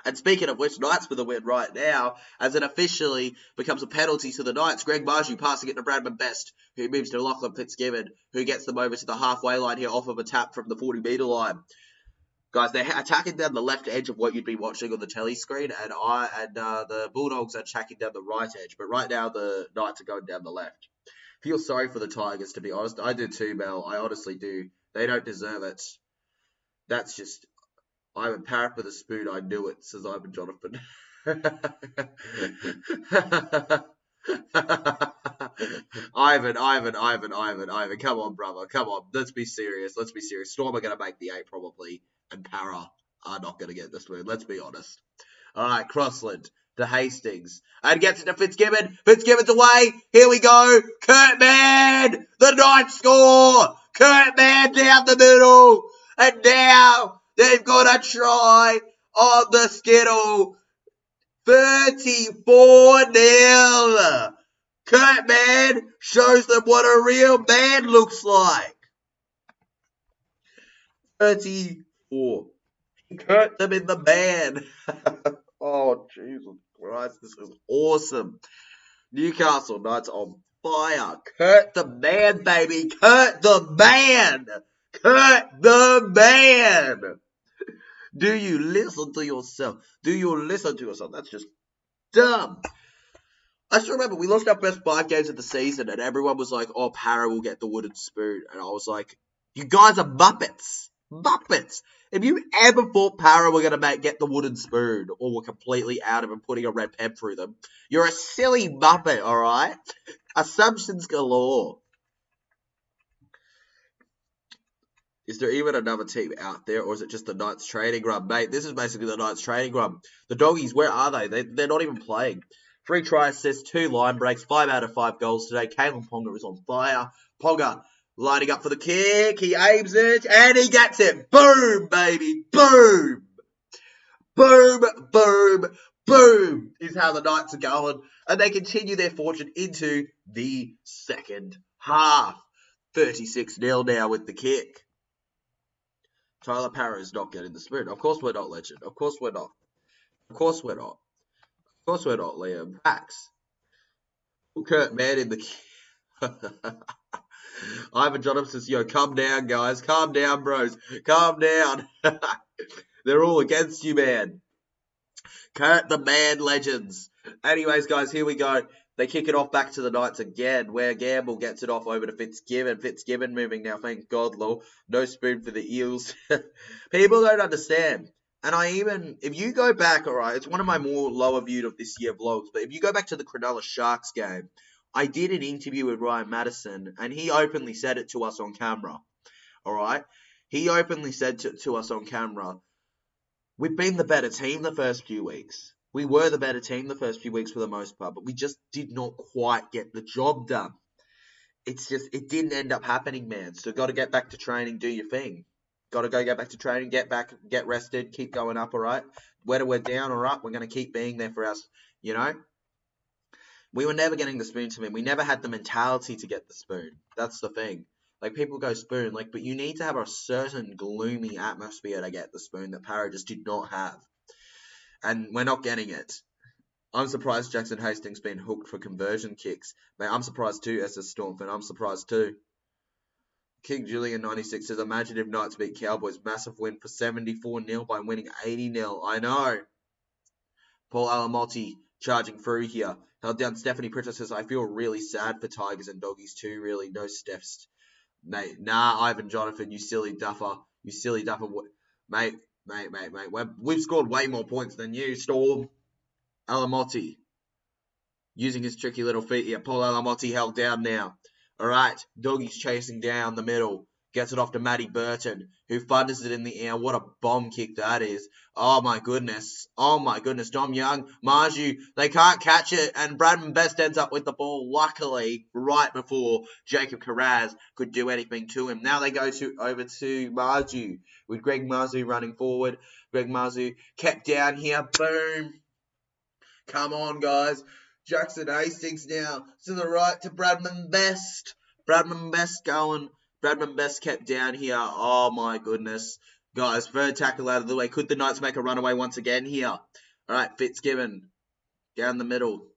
And speaking of which, Knights for the win right now, as it officially becomes a penalty to the Knights. Greg Marju passing it to Bradman Best, who moves to Lachlan Fitzgibbon, who gets them over to the halfway line here off of a tap from the 40-metre line. Guys, they're attacking down the left edge of what you'd be watching on the telly screen, and the Bulldogs are attacking down the right edge. But right now, the Knights are going down the left. Feel sorry for the Tigers, to be honest. I do too, Mel. I honestly do. They don't deserve it. That's just... I'm a parrot with a spoon. I knew it, says Ivan Jonathan. Ivan. Come on, brother. Come on. Let's be serious. Storm are going to make the 8 probably, and Para are not going to get this win. Let's be honest. All right, Crossland to Hastings. And gets it to Fitzgibbon. Fitzgibbon's away. Here we go. Kurtman. The Knights score. Kurtman down the middle. And now they've got a try on the skittle. 34-0. Kurtman shows them what a real man looks like. 34. He hurt them in the man. Oh, Jesus Christ. This is awesome. Newcastle Knights on fire. Kurt the man, baby. Kurt the man. Kurt the man. Do you listen to yourself? That's just dumb. I still remember we lost our best 5 games of the season and everyone was like, oh, Para will get the wooden spoon. And I was like, you guys are Muppets. Muppets. If you ever thought Para were going to get the wooden spoon or were completely out of and putting a red pen through them, you're a silly Muppet, all right? Assumptions galore. Is there even another team out there, or is it just the Knights training run? Mate, this is basically the Knights training run. The Doggies, where are they? They're not even playing. 3 try assists, 2 line breaks, 5 out of 5 goals today. Kalen Ponga is on fire. Ponga lining up for the kick. He aims it, and he gets it. Boom, baby. Boom. Boom, boom, boom is how the Knights are going. And they continue their fortune into the second half. 36-0 now with the kick. Tyler Para is not getting the spoon. Of course we're not, Legend. Of course we're not. Liam. Pax. Kurt Man in the... Ivan Jonathan says, yo, calm down, guys. Calm down, bros. Calm down. They're all against you, man. Kurt the Man legends. Anyways, guys, here we go. They kick it off back to the Knights again, where Gamble gets it off over to Fitzgibbon. Fitzgibbon moving now, thank God, Lord. No spoon for the Eels. People don't understand. And if you go back, all right, it's one of my more lower viewed of this year vlogs, but if you go back to the Cronulla Sharks game, I did an interview with Ryan Madison, and he openly said it to us on camera, all right? He openly said to us on camera, we've been the better team the first few weeks. We were the better team the first few weeks for the most part, but we just did not quite get the job done. It didn't end up happening, man. So got to get back to training, do your thing. Got to go get back to training, get back, get rested, keep going up, all right? Whether we're down or up, we're going to keep being there for us, you know? We were never getting the spoon to him. We never had the mentality to get the spoon. That's the thing. Like, people go spoon, like, but you need to have a certain gloomy atmosphere to get the spoon that Parra just did not have. And we're not getting it. I'm surprised Jackson Hastings been hooked for conversion kicks. Mate, I'm surprised too, SS Stormfin. I'm surprised too. King Julian 96 says, imagine if Knights beat Cowboys. Massive win for 74-0 by winning 80-0. I know. Paul Alamotti charging through here. Held down. Stephanie Pritchard says, I feel really sad for Tigers and Doggies too, really. No Stephs. Mate, nah, Ivan Jonathan, you silly duffer. You silly duffer. Mate. We've scored way more points than you, Storm. Alamotti. Using his tricky little feet here. Paul Alamotti held down now. Alright, Doggy's chasing down the middle. Gets it off to Matty Burton, who thunders it in the air. What a bomb kick that is. Oh my goodness. Oh my goodness. Dom Young, Marju, they can't catch it. And Bradman Best ends up with the ball, luckily, right before Jacob Carraz could do anything to him. Now they go over to Marju, with Greg Marzu running forward. Greg Marzu kept down here. Boom. Come on, guys. Jackson Hastings now to the right to Bradman Best. Bradman Best going. Bradman Best kept down here. Oh, my goodness. Guys, third tackle out of the way. Could the Knights make a runaway once again here? All right, Fitzgibbon down the middle.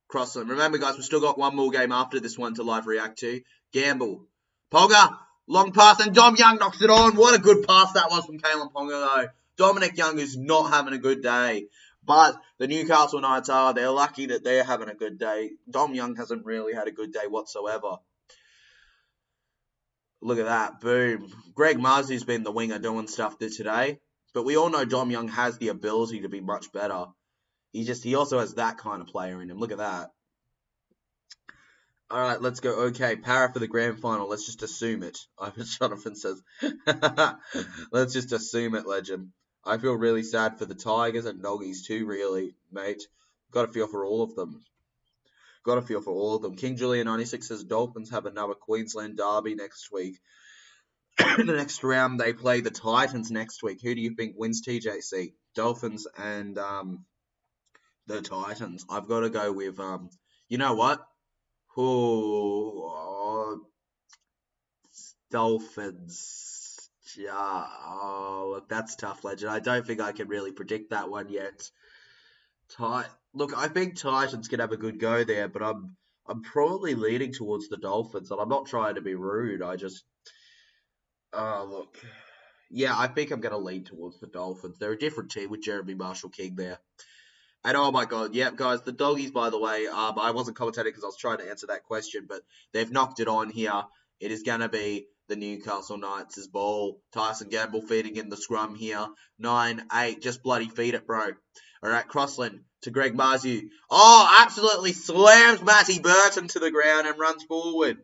Crossland. Remember, guys, we've still got one more game after this one to live react to. Gamble. Ponga. Long pass, and Dom Young knocks it on. What a good pass that was from Kalen Ponga, though. Dominic Young is not having a good day. But the Newcastle Knights are. They're lucky that they're having a good day. Dom Young hasn't really had a good day whatsoever. Look at that. Boom. Greg Marzu's been the winger doing stuff today. But we all know Dom Young has the ability to be much better. He also has that kind of player in him. Look at that. All right, let's go. Okay, Parra for the grand final. Let's just assume it. Ivan Jonathan says. Let's just assume it, legend. I feel really sad for the Tigers and Doggies too, really, mate. Got a feel for all of them. King Julian 96 says Dolphins have another Queensland derby next week. In the next round, they play the Titans next week. Who do you think wins, TJC? Dolphins and the Titans. I've got to go with, you know what? Dolphins. Yeah. Oh, look, that's tough, legend. I don't think I can really predict that one yet. Look, I think Titans can have a good go there, but I'm probably leaning towards the Dolphins, and I'm not trying to be rude. Look. Yeah, I think I'm going to lean towards the Dolphins. They're a different team with Jeremy Marshall-King there. And oh my God, yep, guys, the Doggies, by the way, I wasn't commentating because I was trying to answer that question, but they've knocked it on here. It is going to be the Newcastle Knights' ball. Tyson Gamble feeding in the scrum here. 9-8, just bloody feed it, bro. All right, Crossland to Greg Marzu. Oh, absolutely slams Matty Burton to the ground and runs forward.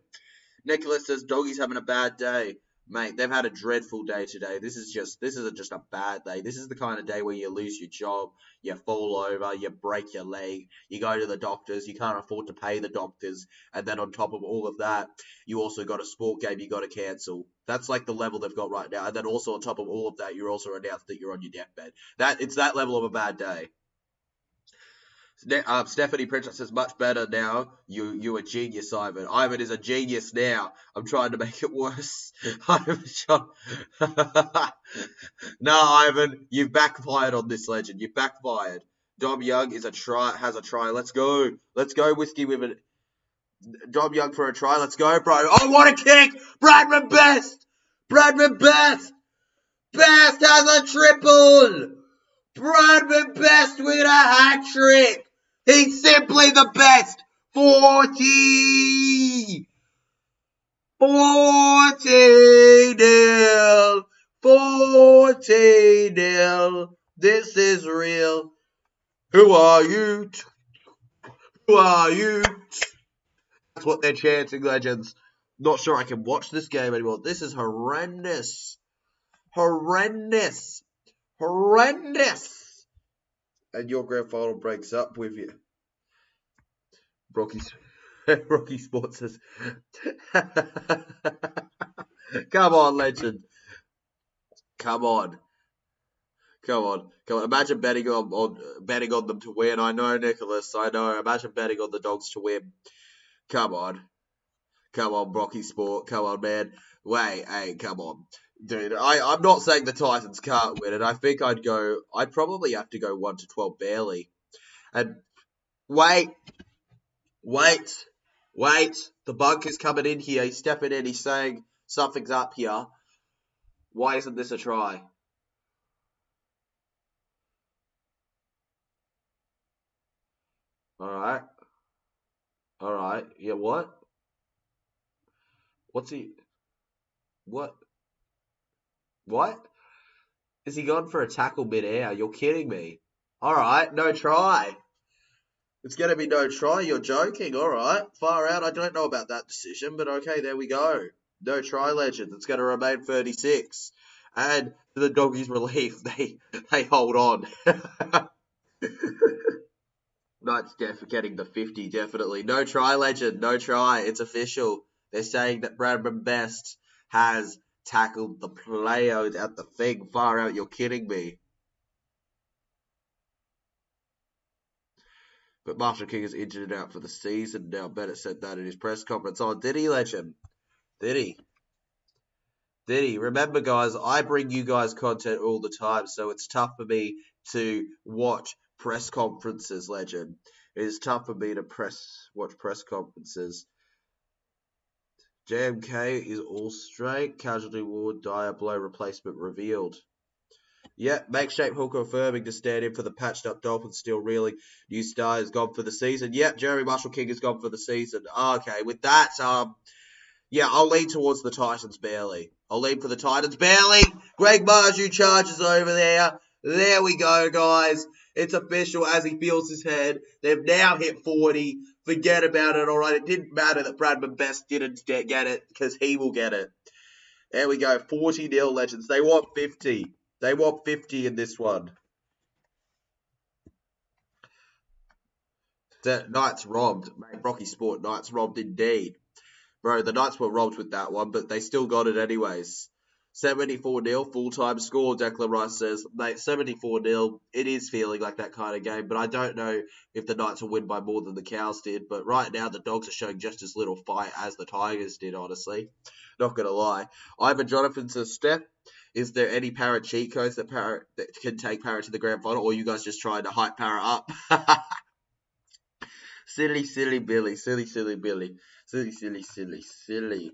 Nicholas says Doggies having a bad day. Mate, they've had a dreadful day today. This is just a bad day. This is the kind of day where you lose your job, you fall over, you break your leg, you go to the doctors, you can't afford to pay the doctors, and then on top of all of that, you also got a sport game you got to cancel. That's like the level they've got right now. And then also on top of all of that, you're also announced that you're on your deathbed. It's that level of a bad day. Stephanie Pritchard says, much better now. You a genius, Ivan. Ivan is a genius now. I'm trying to make it worse. No, Ivan, you've backfired on this, legend. You've backfired. Dom Young has a try. Let's go. Let's go, Whiskey with it. Dom Young for a try. Let's go, bro. Oh, what a kick! Bradman Best! Best has a triple! Bradman Best with a hat trick! He's simply the best! 40! 40-0! 40-0! This is real. Who are you? Who are you? That's what they're chanting, legends. Not sure I can watch this game anymore. This is horrendous. Horrendous. And your grand final breaks up with you. Rocky Sports says, come on, legend. Come on. Come on. Imagine betting on them to win. I know, Nicholas. I know. Imagine betting on the Dogs to win. Come on. Come on, Brocky Sport. Come on, man. Wait, hey, come on. Dude, I'm not saying the Titans can't win it. I think I'd probably have to go 1-12 barely. And wait. The bunk is coming in here. He's stepping in. He's saying something's up here. Why isn't this a try? Alright. Yeah, what? What's he... What? What? Is he gone for a tackle mid-air? You're kidding me. Alright, no try. It's going to be no try. You're joking. Alright, far out. I don't know about that decision, but okay, there we go. No try, legend. It's going to remain 36. And to the Doggies' relief, they hold on. Knights for getting the 50, definitely. No try, legend. No try. It's official. They're saying that Bradman Best has tackled the player at the thing. Far out. You're kidding me. But Marshall King is injured and out for the season now. Bennett said that in his press conference. Oh, did he, legend? Did he? Remember, guys, I bring you guys content all the time, so it's tough for me to watch press conferences, legend. It is tough for me to watch press conferences. JMK is all straight. Casualty ward, dire blow, replacement revealed. Yeah, make-shape hooker affirming to stand in for the patched-up Dolphins, still reeling. New star is gone for the season. Yep, Jeremy Marshall King is gone for the season. Okay, with that, yeah, I'll lean towards the Titans barely. I'll lean for the Titans barely. Greg Marju charges over there. There we go, guys. It's official as he feels his head. They've now hit 40. Forget about it, all right? It didn't matter that Bradman Best didn't get it because he will get it. There we go, 40-0, legends. They want 50. They want 50 in this one. The Knights robbed. Mate, Rocky Sport, Knights robbed indeed. Bro, the Knights were robbed with that one, but they still got it anyways. 74-0, full-time score, Declan Rice says. Mate, 74-0, it is feeling like that kind of game, but I don't know if the Knights will win by more than the Cows did. But right now, the Dogs are showing just as little fight as the Tigers did, honestly. Not going to lie. Ivan Jonathan says, Steph, is there any Parra cheat codes that can take Parra to the grand final, or are you guys just trying to hype Parra up? Silly Billy. Silly Billy. Silly.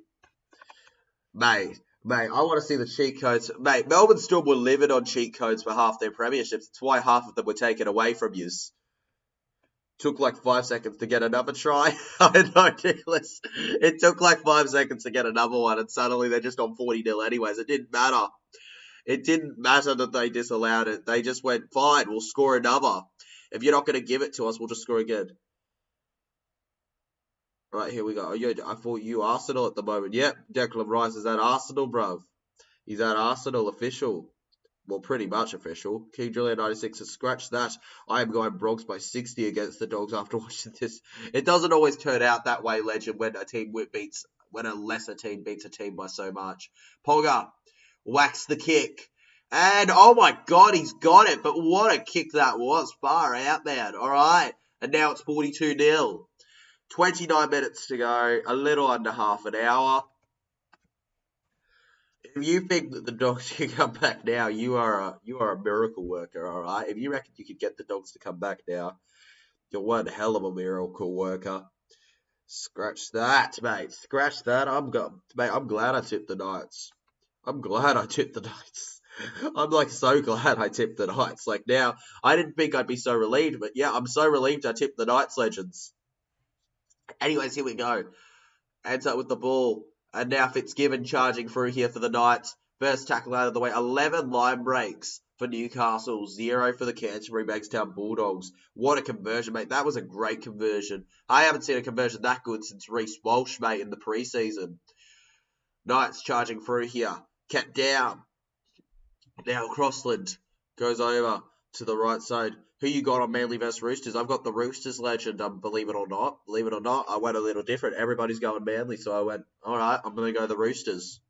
Mate, I want to see the cheat codes. Mate, Melbourne still were living on cheat codes for half their premierships. It's why half of them were taken away from yous. Took like 5 seconds to get another try. I know, Nicholas. It took like 5 seconds to get another one, and suddenly they're just on 40-0 anyways. It didn't matter. It didn't matter that they disallowed it. They just went, fine, we'll score another. If you're not going to give it to us, we'll just score again. Right, here we go. Oh, yeah, I thought you Arsenal at the moment. Yep, Declan Rice is at Arsenal, bruv. He's at Arsenal official. Well, pretty much official. King Julian 96 has scratched that. I am going Bronx by 60 against the Dogs after watching this. It doesn't always turn out that way, legend, when a lesser team beats a team by so much. Ponga whacks the kick. And, oh my God, he's got it. But what a kick that was. Far out, man. All right. And now it's 42-0. 29 minutes to go. A little under half an hour. If you think that the Dogs can come back now, you are a miracle worker, all right? If you reckon you could get the Dogs to come back now, you're one hell of a miracle worker. Scratch that, mate. Scratch that. I'm glad I tipped the Knights. I'm like so glad I tipped the Knights. Like now, I didn't think I'd be so relieved, but yeah, I'm so relieved I tipped the Knights, legends. Anyways, here we go. Ends up with the ball. And now Fitzgibbon charging through here for the Knights. First tackle out of the way. 11 line breaks for Newcastle. 0 for the Canterbury Bankstown Bulldogs. What a conversion, mate. That was a great conversion. I haven't seen a conversion that good since Reece Walsh, mate, in the preseason. Knights charging through here. Kept down. Now Crossland goes over to the right side. Who you got on Manly versus Roosters? I've got the Roosters, legend, believe it or not. I went a little different. Everybody's going Manly, so I went, all right, I'm going to go the Roosters.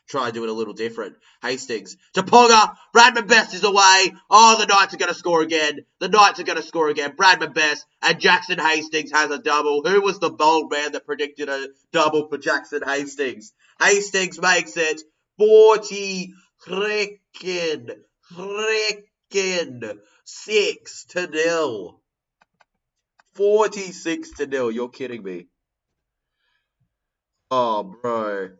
try and do it a little different. Hastings to Ponga. Bradman Best is away. Oh, the Knights are going to score again. The Knights are going to score again. Bradman Best and Jackson Hastings has a double. Who was the bold man that predicted a double for Jackson Hastings? Hastings makes it 40 freaking 6-0. 46-0. You're kidding me. Oh, bro.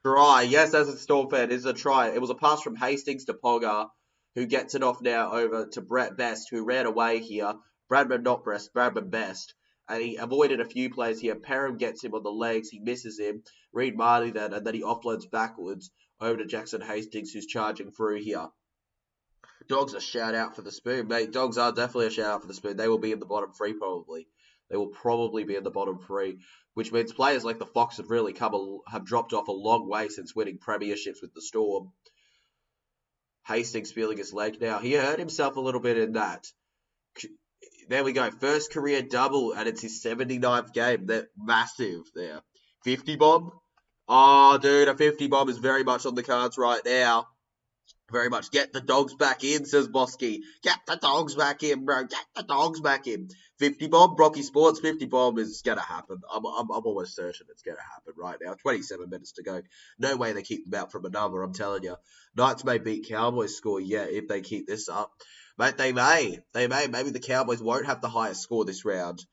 Try. Yes, as a Storm fan, it's a try. It was a pass from Hastings to Ponga, who gets it off now over to Brett Best, who ran away here. Bradman Best. And he avoided a few plays here. Perham gets him on the legs. He misses him. Reed Marty then, and then he offloads backwards over to Jackson Hastings, who's charging through here. Dogs a shout out for the spoon, mate. Dogs are definitely a shout out for the spoon. They will be in the bottom three probably. They will probably be in the bottom three, which means players like the Fox have really have dropped off a long way since winning premierships with the Storm. Hastings feeling his leg now. He hurt himself a little bit in that. There we go. First career double, and it's his 79th game. They're massive there. 50 bomb. Oh, dude, a 50 bomb is very much on the cards right now. Very much. Get the dogs back in, says Bosky. Get the dogs back in, bro. Get the dogs back in. 50 bomb, Brocky Sports, 50 bomb is going to happen. I'm almost certain it's going to happen right now. 27 minutes to go. No way they keep them out from a number, I'm telling you. Knights may beat Cowboys score, yeah, if they keep this up. Mate, they may. Maybe the Cowboys won't have the highest score this round.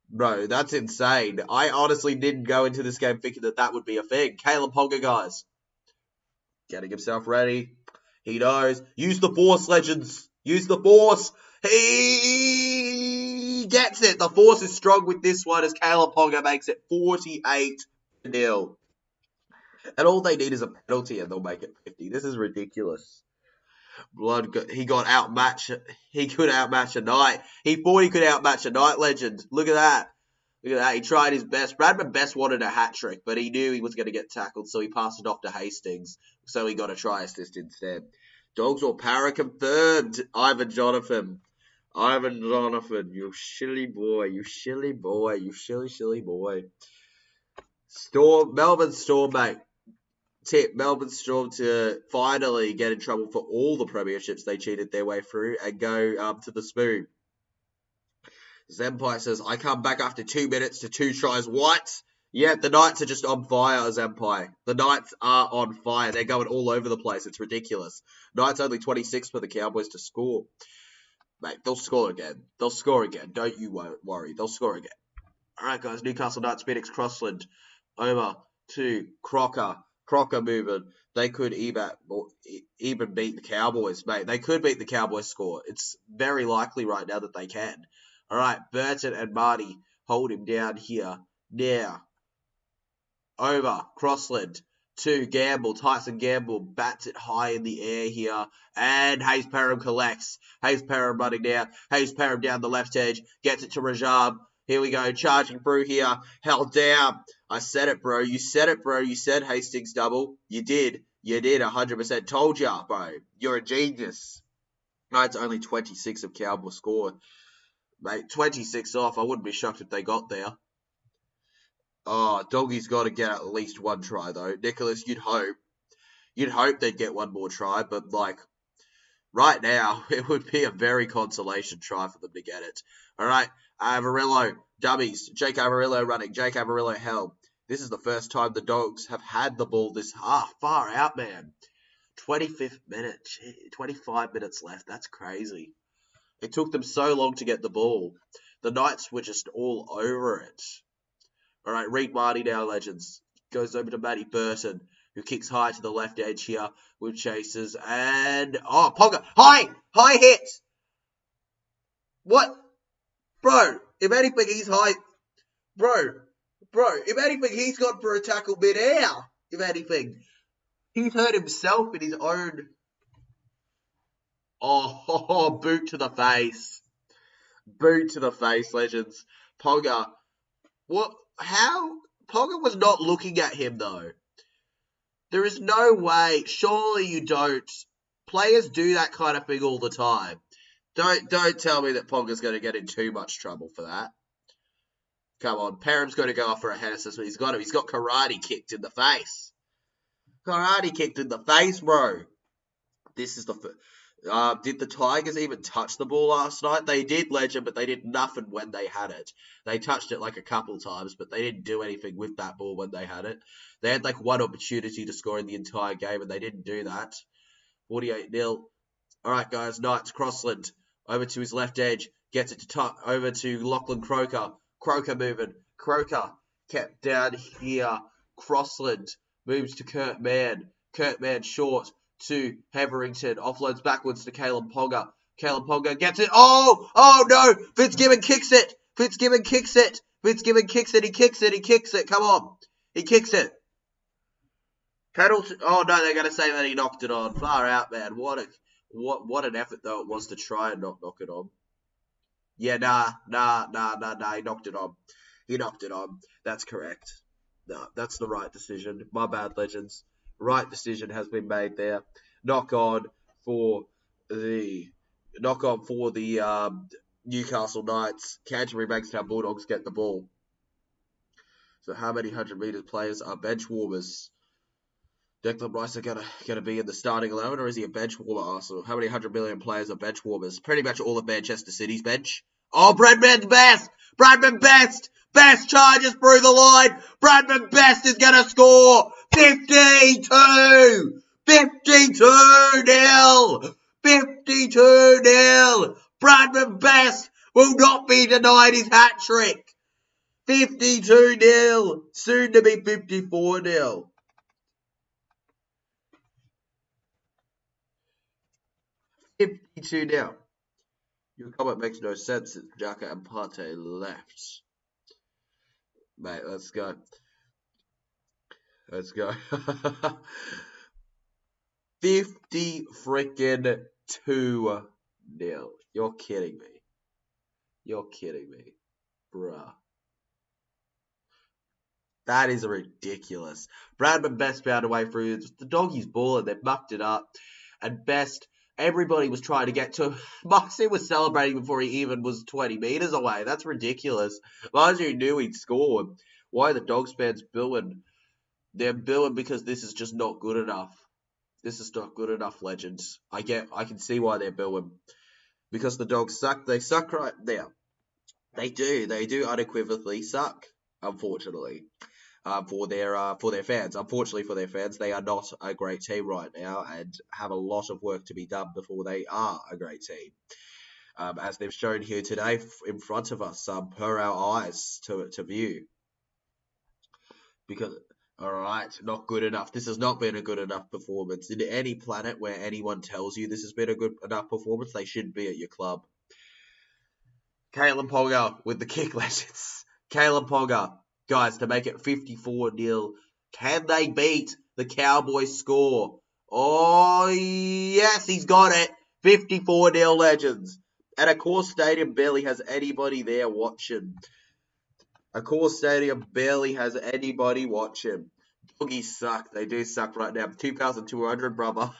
Bro, that's insane. I honestly didn't go into this game thinking that would be a thing. Caleb Ponga, guys. Getting himself ready. He knows. Use the Force, legends. Use the Force. He gets it. The Force is strong with this one as Caleb Ponga makes it 48-0. And all they need is a penalty and they'll make it 50. This is ridiculous. He got outmatched. He could outmatch a Knight. He thought he could outmatch a Knight, legend. Look at that. Look at that. He tried his best. Bradman Best wanted a hat trick, but he knew he was going to get tackled, so he passed it off to Hastings. So he got a try assist instead. Dogs or para confirmed. Ivan Jonathan, you silly boy. You silly boy. You silly boy. Melbourne Storm, mate. Tip, Melbourne Storm to finally get in trouble for all the premierships they cheated their way through and go to the spoon. Zempai says, I come back after 2 minutes to 2 tries. What? Yeah, the Knights are just on fire, Zempai. The Knights are on fire. They're going all over the place. It's ridiculous. Knights only 26 for the Cowboys to score. Mate, they'll score again. They'll score again. Don't you worry. They'll score again. All right, guys. Newcastle Knights, Phoenix Crossland. Over to Crocker. Crocker moving. They could even beat the Cowboys, mate. They could beat the Cowboys score. It's very likely right now that they can. All right, Burton and Marty hold him down here. Now, over Crossland to Gamble. Tyson Gamble bats it high in the air here. And Hayes Perham collects. Hayes Perham running down. Hayes Perham down the left edge. Gets it to Rajab. Here we go. Charging through here. Held down. I said it, bro. You said it, bro. You said Hastings double. You did. You did. 100%. Told ya, bro. You're a genius. No, it's only 26 of Cowboy score. Mate, 26 off. I wouldn't be shocked if they got there. Oh, Doggy's got to get at least one try, though. Nicholas, you'd hope. You'd hope they'd get one more try, but, like, right now, it would be a very consolation try for them to get it. All right, Avarillo, dummies. Jake Avarillo running. Jake Avarillo held. This is the first time the Dogs have had the ball this far out, man. 25th minute. 25 minutes left. That's crazy. It took them so long to get the ball. The Knights were just all over it. All right, Reed Marty now, legends. Goes over to Matty Burton, who kicks high to the left edge here with chasers. And, oh, Ponga. High hit. What? Bro, if anything, he's high. Bro, if anything, he's gone for a tackle mid-air. If anything. He's hurt himself in his own. Oh, boot to the face. Boot to the face, legends. Ponga. What? How? Ponga was not looking at him, though. There is no way. Surely you don't. Players do that kind of thing all the time. Don't tell me that Ponga's going to get in too much trouble for that. Come on. Perham's going to go off for a head assessment. He's got him. He's got karate kicked in the face. Karate kicked in the face, bro. This is the... did the Tigers even touch the ball last night? They did, Legend, but they did nothing when they had it. They touched it like a couple times, but they didn't do anything with that ball when they had it. They had like one opportunity to score in the entire game, and they didn't do that. 48-0. All right, guys. Knights, Crossland. Over to his left edge. Gets it to over to Lachlan Croker. Croker moving. Croker kept down here. Crossland moves to Kurt Mann. Kurt Mann short to Heverington. Offloads backwards to Caleb Ponga. Caleb Ponga gets it. Oh no! Fitzgibbon kicks it. Fitzgibbon kicks it. Fitzgibbon kicks it. He kicks it. He kicks it. Come on. He kicks it. Penalty. Oh no, they're going to say that he knocked it on. Far out, man. What an effort though it was to try and not knock it on. Yeah, nah. He knocked it on. He knocked it on. That's correct. No, that's the right decision. My bad, Legends. Right decision has been made there. Knock on for the Newcastle Knights. Canterbury Bankstown Bulldogs get the ball. So how many 100-metre players are bench warmers? Declan Rice are gonna be in the starting 11, or is he a bench warmer, Arsenal? How many 100 million players are bench warmers? Pretty much all of Manchester City's bench. Oh, Bradman Best! Bradman Best! Best charges through the line! Bradman Best is gonna score! 52! 52-0! 52-0! Bradman Best will not be denied his hat-trick! 52-0! Soon to be 54-0. 52 now. Your comment makes no sense since Xhaka and Partey left. Mate, let's go. Let's go. 50 freaking 2-0. You're kidding me. You're kidding me. Bruh. That is ridiculous. Bradman Best found a way through. The doggies ball and they mucked it up. And Best... Everybody was trying to get to... Moxie was celebrating before he even was 20 metres away. That's ridiculous. Marju knew he'd scored. Why are the Dogs fans booing? They're booing because this is just not good enough. This is not good enough, Legends. I can see why they're booing. Because the Dogs suck. They suck right now. They do. They do unequivocally suck, unfortunately. For their fans. Unfortunately for their fans, they are not a great team right now and have a lot of work to be done before they are a great team. As they've shown here today in front of us, per our eyes to view. Because, alright, not good enough. This has not been a good enough performance. In any planet where anyone tells you this has been a good enough performance, they shouldn't be at your club. Caleb Ponga with the kick, Legends. Caleb Ponga. Guys, to make it 54-0, can they beat the Cowboys score? Oh, yes, he's got it. 54-0, Legends. And Accor Stadium barely has anybody there watching. Accor Stadium barely has anybody watching. Doggies suck. They do suck right now. 2,200, brother.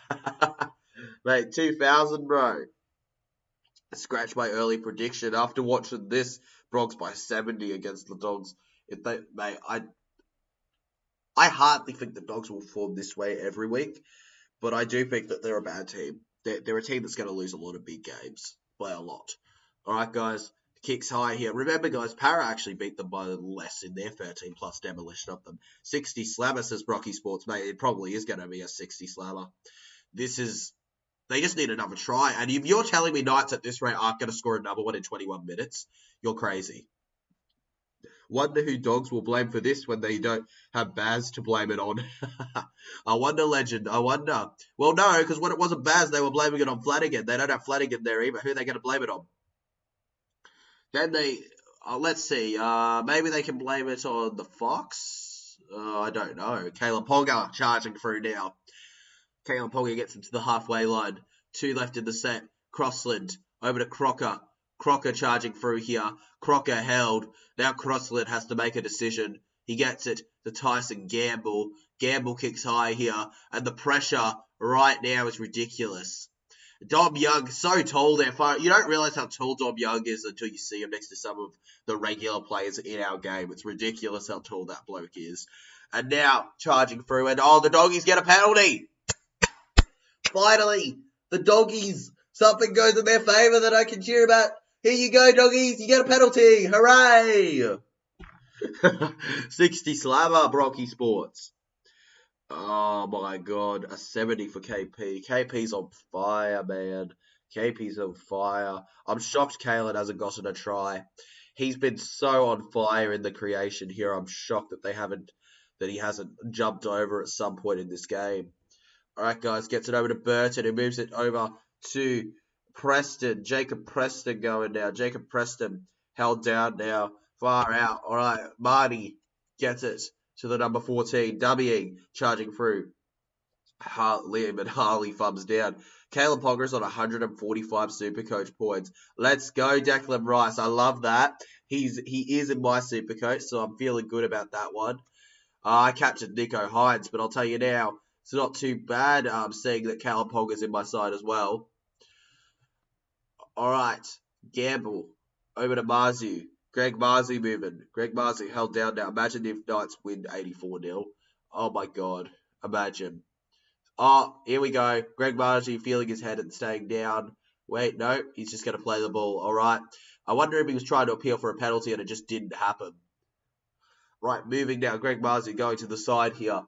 Mate, 2,000, bro. Scratch my early prediction. After watching this, Bronx by 70 against the Dogs. I hardly think the Dogs will form this way every week, but I do think that they're a bad team. They're a team that's going to lose a lot of big games by a lot. All right, guys, kicks high here. Remember, guys, Para actually beat them by less in their 13-plus demolition of them. 60 slammer, says Brocky Sports. Mate, it probably is going to be a 60 slammer. They just need another try. And if you're telling me Knights at this rate aren't going to score another one in 21 minutes, you're crazy. Wonder who Dogs will blame for this when they don't have Baz to blame it on. I wonder, Legend. I wonder. Well, no, because when it wasn't Baz, they were blaming it on Flanagan. They don't have Flanagan there either. Who are they going to blame it on? Then let's see. Maybe they can blame it on the Fox? I don't know. Caleb Ponga charging through now. Caleb Ponga gets him to the halfway line. 2 left in the set. Crossland over to Crocker. Crocker charging through here. Crocker held. Now Crossland has to make a decision. He gets it to Tyson Gamble. Gamble kicks high here. And the pressure right now is ridiculous. Dom Young, so tall there. You don't realise how tall Dom Young is until you see him next to some of the regular players in our game. It's ridiculous how tall that bloke is. And now charging through, and oh, the Doggies get a penalty. Finally, the Doggies. Something goes in their favour that I can cheer about. Here you go, Doggies. You get a penalty. Hooray! 60 slammer, Brocky Sports. Oh my God, a 70 for KP. KP's on fire, man. KP's on fire. I'm shocked Kalen hasn't gotten a try. He's been so on fire in the creation here. I'm shocked that he hasn't jumped over at some point in this game. All right, guys, gets it over to Burton, who moves it over to Preston. Jacob Preston going now. Jacob Preston held down now. Far out. All right, Marty gets it to the number 14. W charging through. Liam and Harley thumbs down. Caleb Pongra's on 145 Supercoach points. Let's go, Declan Rice. I love that. He is in my Supercoach, so I'm feeling good about that one. I captured Nico Hines, but I'll tell you now, it's not too bad seeing that Caleb Pongra's in my side as well. All right, Gamble over to Marzu. Greg Marzu moving. Greg Marzu held down now. Imagine if Knights win 84-0. Oh my God, imagine. Oh, here we go. Greg Marzu feeling his head and staying down. Wait, no, he's just going to play the ball. All right. I wonder if he was trying to appeal for a penalty and it just didn't happen. Right, moving now. Greg Marzu going to the side here.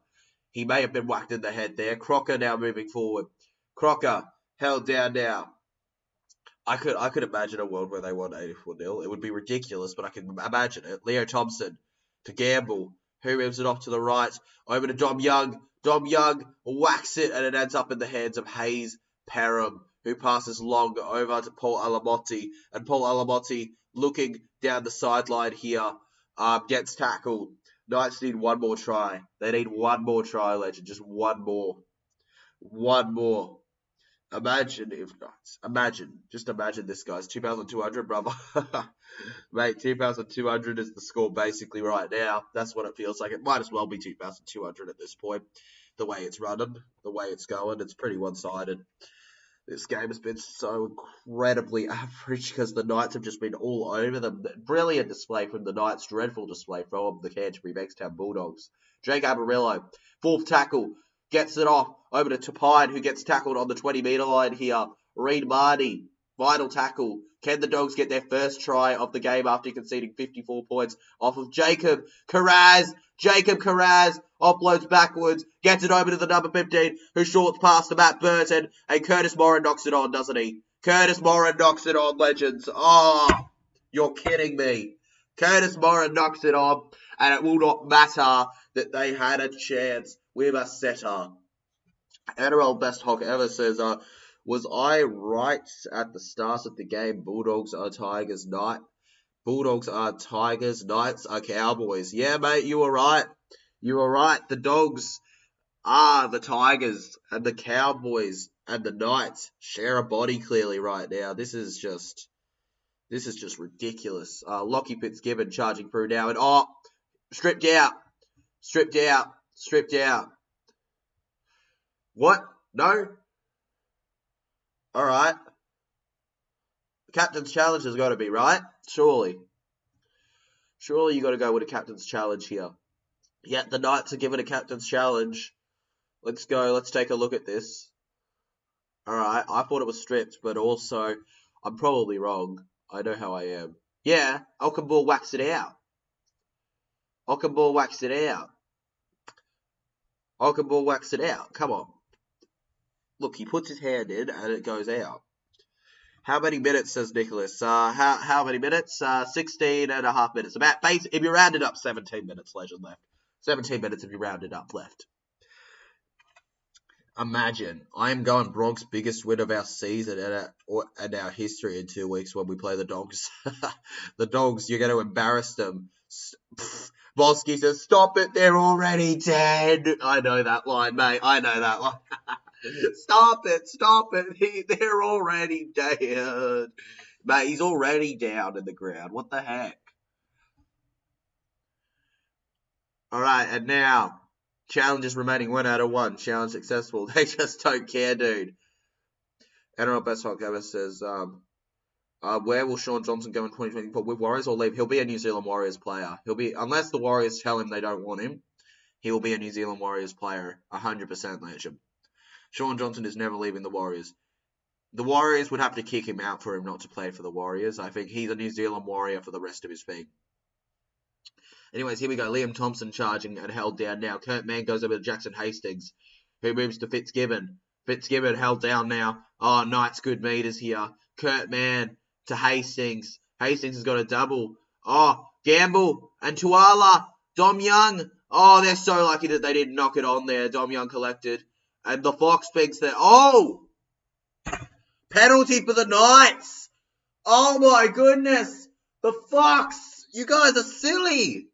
He may have been whacked in the head there. Crocker now moving forward. Crocker held down now. I could imagine a world where they won 84-0. It would be ridiculous, but I can imagine it. Leo Thompson to Gamble. Who moves it off to the right? Over to Dom Young. Dom Young whacks it, and it ends up in the hands of Hayes Perham, who passes long over to Paul Alamotti. And Paul Alamotti, looking down the sideline here, gets tackled. Knights need one more try. They need one more try, Legend. Just one more. One more. Imagine if Knights. Just imagine this, guys. 2,200, brother. Mate, 2,200 is the score basically right now. That's what it feels like. It might as well be 2,200 at this point. The way it's running, the way it's going, it's pretty one-sided. This game has been so incredibly average because the Knights have just been all over them. Brilliant display from the Knights. Dreadful display from the Canterbury Bankstown Bulldogs. Jake Amarillo, fourth tackle, gets it off over to Tapine, who gets tackled on the 20-metre line here. Reed Marty, final tackle. Can the Dogs get their first try of the game after conceding 54 points off of Jacob Carraz? Jacob Carraz offloads backwards, gets it over to the number 15, who shorts past to Matt Burton, and Curtis Moran knocks it on, doesn't he? Curtis Moran knocks it on, Legends. Oh, you're kidding me. Curtis Moran knocks it on, and it will not matter that they had a chance with a setter. NRL Best Hock ever says, was I right at the start of the game? Bulldogs are Tigers, Bulldogs are Tigers, Knights are Cowboys. Yeah, mate, you were right. You were right. The Dogs are the Tigers, and the Cowboys and the Knights share a body clearly right now. This is just ridiculous. Lockie Fitzgibbon charging through now, and stripped out. What? No? All right. The captain's challenge has got to be, right? Surely you got to go with a captain's challenge here. Yeah, the Knights are given a captain's challenge. Let's go. Let's take a look at this. All right. I thought it was stripped, but also I'm probably wrong. I know how I am. Yeah, Ockenball whacks it out. Ockenball whacks it out. Come on. Look, he puts his hand in and it goes out. How many minutes, says Nicholas? How many minutes? 16 and a half minutes. If you round it up, 17 minutes, Legend left. 17 minutes if you round it up left. Imagine, I am going Bronx biggest win of our season and our history in 2 weeks when we play the Dogs. The Dogs, you're going to embarrass them. Volsky says, stop it, they're already dead. I know that line, mate. I know that line. Stop it. They're already dead. Mate, he's already down in the ground. What the heck? All right, and now, challenges remaining 1 out of 1. Challenge successful. They just don't care, dude. NRL Best Hot Gamer says, where will Sean Johnson go in 2024? With Warriors or leave? He'll be a New Zealand Warriors player. Unless the Warriors tell him they don't want him, he will be a New Zealand Warriors player, 100% legend. Shaun Johnson is never leaving the Warriors. The Warriors would have to kick him out for him not to play for the Warriors. I think he's a New Zealand Warrior for the rest of his thing. Anyways, here we go. Liam Thompson charging and held down now. Kurt Mann goes over to Jackson Hastings, who moves to Fitzgibbon. Fitzgibbon held down now. Oh, Knight's good meters here. Kurt Mann to Hastings. Hastings has got a double. Oh, Gamble and Tuala. Dom Young. Oh, they're so lucky that they didn't knock it on there. Dom Young collected. And the Fox Pigs there. Oh! Penalty for the Knights. Oh, my goodness. The Fox. You guys are silly.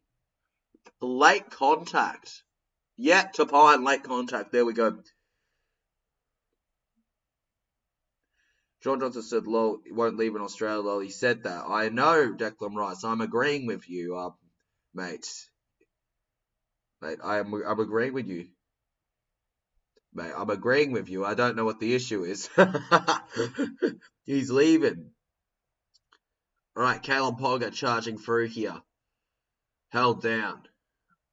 Late contact. Yeah, Tapine, late contact. There we go. Shaun Johnson said, lol, he won't leave in Australia, lol. He said that. I know, Declan Rice. I'm agreeing with you, mate. Mate, I'm agreeing with you. Mate, I'm agreeing with you. I don't know what the issue is. He's leaving. All right, Kalen Pogger charging through here. Held down.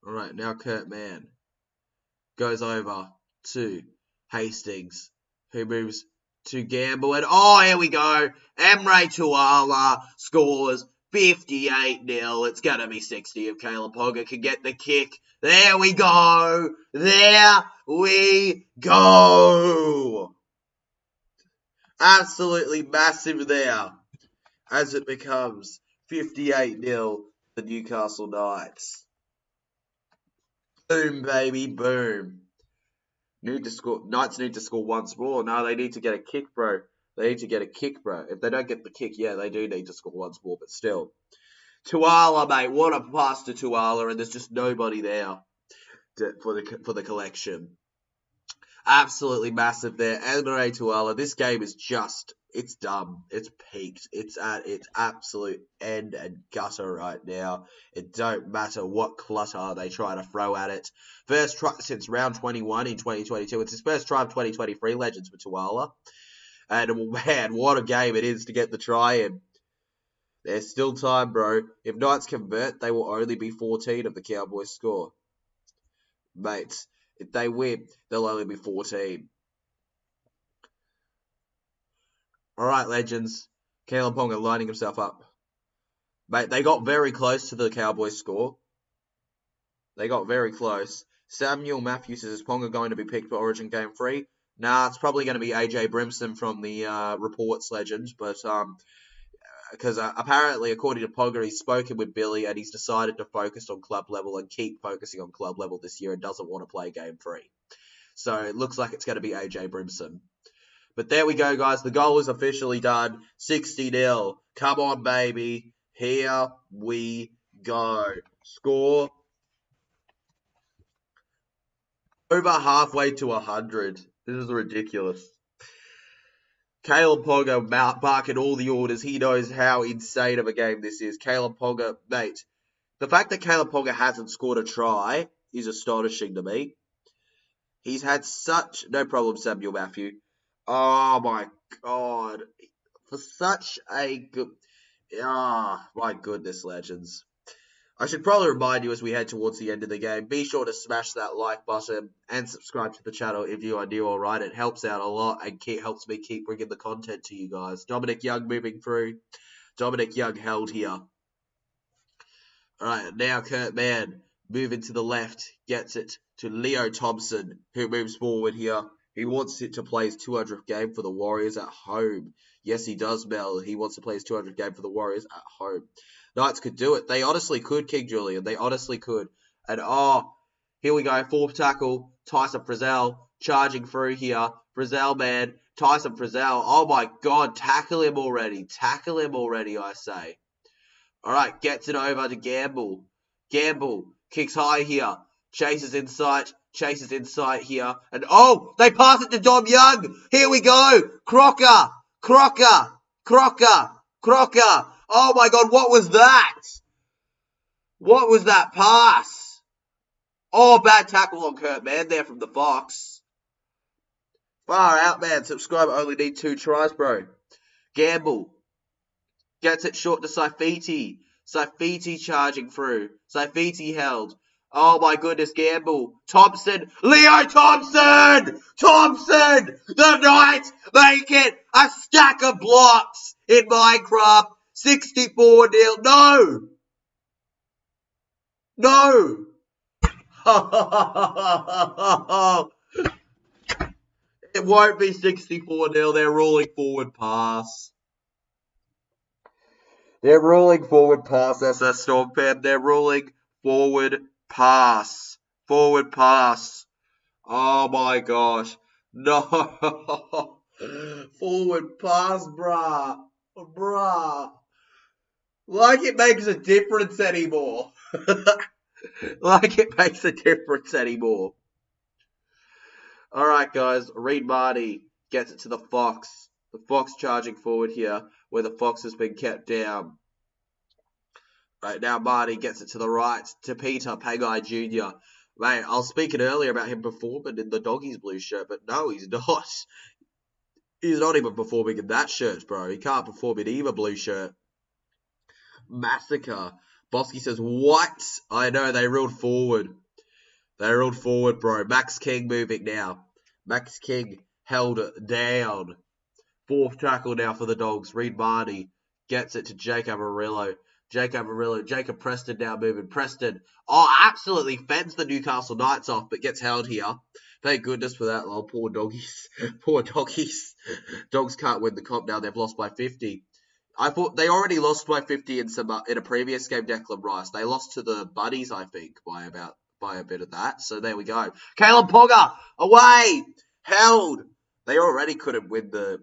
All right, now Kurt Mann goes over to Hastings, who moves to Gamble. And, oh, here we go. Emre Tuala scores 58-0. It's going to be 60 if Kalen Pogger can get the kick. There we go. There we go. Absolutely massive there as it becomes 58-0 the Newcastle Knights. Boom, baby, boom. Knights need to score once more. No, they need to get a kick, bro. They need to get a kick, bro. If they don't get the kick, yeah, they do need to score once more, but still. Tuala, mate. What a pass to Tuala, and there's just nobody there for the collection. Absolutely massive there. Emre Tuala, this game is just, it's dumb. It's peaked. It's at its absolute end and gutter right now. It don't matter what clutter they try to throw at it. First try since round 21 in 2022. It's his first try of 2023 Legends for Tuala. And man, what a game it is to get the try in. There's still time, bro. If Knights convert, they will only be 14 of the Cowboys score. Mates, if they win, they'll only be 14. All right, Legends. Kalen Ponga lining himself up. Mate, they got very close to the Cowboys score. They got very close. Samuel Matthews says, is Ponga going to be picked for Origin Game 3? Nah, it's probably going to be AJ Brimson from the reports, Legends, but because apparently, according to Pogger, he's spoken with Billy and he's decided to focus on club level and keep focusing on club level this year and doesn't want to play Game 3. So it looks like it's going to be AJ Brimson. But there we go, guys. The goal is officially done. 60-0. Come on, baby. Here we go. Score over halfway to 100. This is ridiculous. Caleb Pogger barking all the orders. He knows how insane of a game this is. Caleb Pogger, mate. The fact that Caleb Pogger hasn't scored a try is astonishing to me. He's had such... No problem, Samuel Matthew. Oh, my God. For such a good... Ah, my goodness, Legends. I should probably remind you as we head towards the end of the game, be sure to smash that like button and subscribe to the channel if you are new, alright? It helps out a lot and helps me keep bringing the content to you guys. Dominic Young moving through. Dominic Young held here. Alright, now Kurt Mann moving to the left, gets it to Leo Thompson, who moves forward here. He wants it to play his 200th game for the Warriors at home. Yes, he does, Mel. He wants to play his 200th game for the Warriors at home. Knights could do it. They honestly could, King Julian. They honestly could. And, oh, here we go. Fourth tackle. Tyson Frizzell charging through here. Frizzell, man. Tyson Frizzell. Oh, my God. Tackle him already. Tackle him already, I say. All right. Gets it over to Gamble. Gamble kicks high here. Chases inside. Chases inside here. And, oh, they pass it to Dom Young. Here we go. Crocker. Crocker. Crocker. Crocker. Oh, my God, what was that? What was that pass? Oh, bad tackle on Kurt Mann there from the Fox. Far out, man. Subscribe. Only need 2 tries, bro. Gamble. Gets it short to Saifiti. Saifiti charging through. Saifiti held. Oh my goodness, Gamble. Thompson. Leo Thompson! Thompson! The Knights make it a stack of blocks in Minecraft. 64-0. No! No! It won't be 64-0. They're ruling forward pass. They're ruling forward pass, SS Storm fan. They're ruling forward pass. Forward pass. Oh my gosh. No. Forward pass, bruh. Bruh. Like it makes a difference anymore. Like it makes a difference anymore. Alright, guys. Reed Marty gets it to the Fox. The Fox charging forward here, where the Fox has been kept down. Right now, Marty gets it to the right to Peter Pangai Jr. Mate, I was speaking earlier about him performing in the Doggies blue shirt, but no, he's not. He's not even performing in that shirt, bro. He can't perform in either blue shirt. Massacre. Bosky says, what? I know, they ruled forward. They ruled forward, bro. Max King moving now. Max King held down. Fourth tackle now for the Dogs. Reed Marty gets it to Jake Amarillo. Jacob Preston now moving. Preston, absolutely fends the Newcastle Knights off, but gets held here. Thank goodness for that. Oh, poor doggies. Poor doggies. Dogs can't win the comp now. They've lost by 50. I thought they already lost by 50 in a previous game, Declan Rice. They lost to the Buddies, I think, by a bit of that. So there we go. Caleb Pogger, away! Held! They already couldn't win the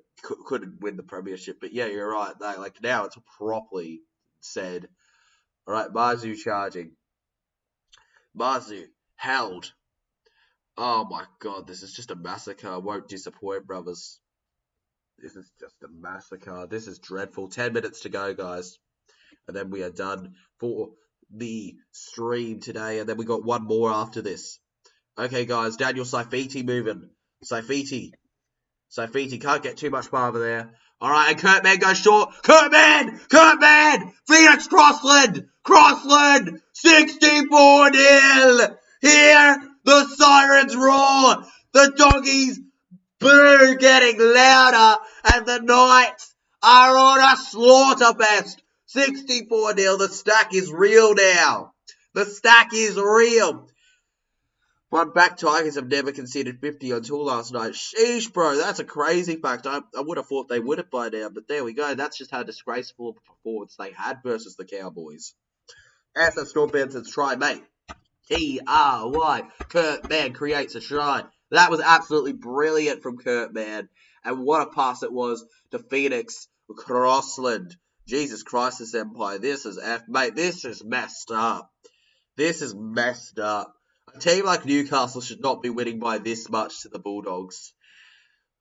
premiership, but yeah, you're right. Now it's properly said. All right, Marzu charging. Marzu held. Oh my god, this is just a massacre. Won't disappoint, brothers. This is just a massacre. This is dreadful. 10 minutes to go, guys, and then we are done for the stream today. And then we got one more after this. Okay, guys, Daniel Saifiti moving. Saifiti can't get too much farther there. All right, and Kurtman goes short. Kurtman! Phoenix Crossland! 64-0! Here, the sirens roar. The Doggies boo getting louder, and the Knights are on a slaughter fest. 64-0. The stack is real now. The stack is real. One back Tigers have never conceded 50 until last night. Sheesh, bro, that's a crazy fact. I would have thought they would have by now, but there we go. That's just how disgraceful of a performance they had versus the Cowboys. SF Storm Benson's try, mate. T-R-Y. Kurtman creates a try. That was absolutely brilliant from Kurtman. And what a pass it was to Phoenix Crossland. Jesus Christ, this Empire. This is mate, this is messed up. This is messed up. A team like Newcastle should not be winning by this much to the Bulldogs.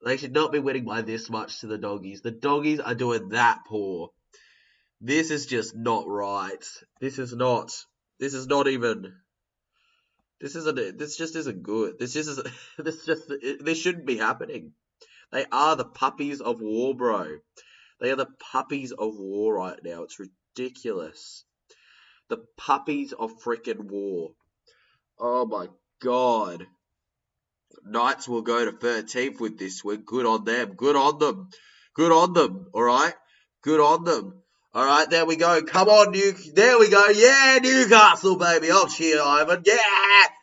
They should not be winning by this much to the Doggies. The Doggies are doing that poor. This is just not right. This just isn't good. This shouldn't be happening. They are the puppies of war, bro. They are the puppies of war right now. It's ridiculous. The puppies of frickin' war. Oh my god. Knights will go to 13th with this win. Good on them. Good on them. Alright? Good on them. Alright, there we go. Come on, there we go. Yeah, Newcastle, baby. I'll cheer, Ivan. Yeah!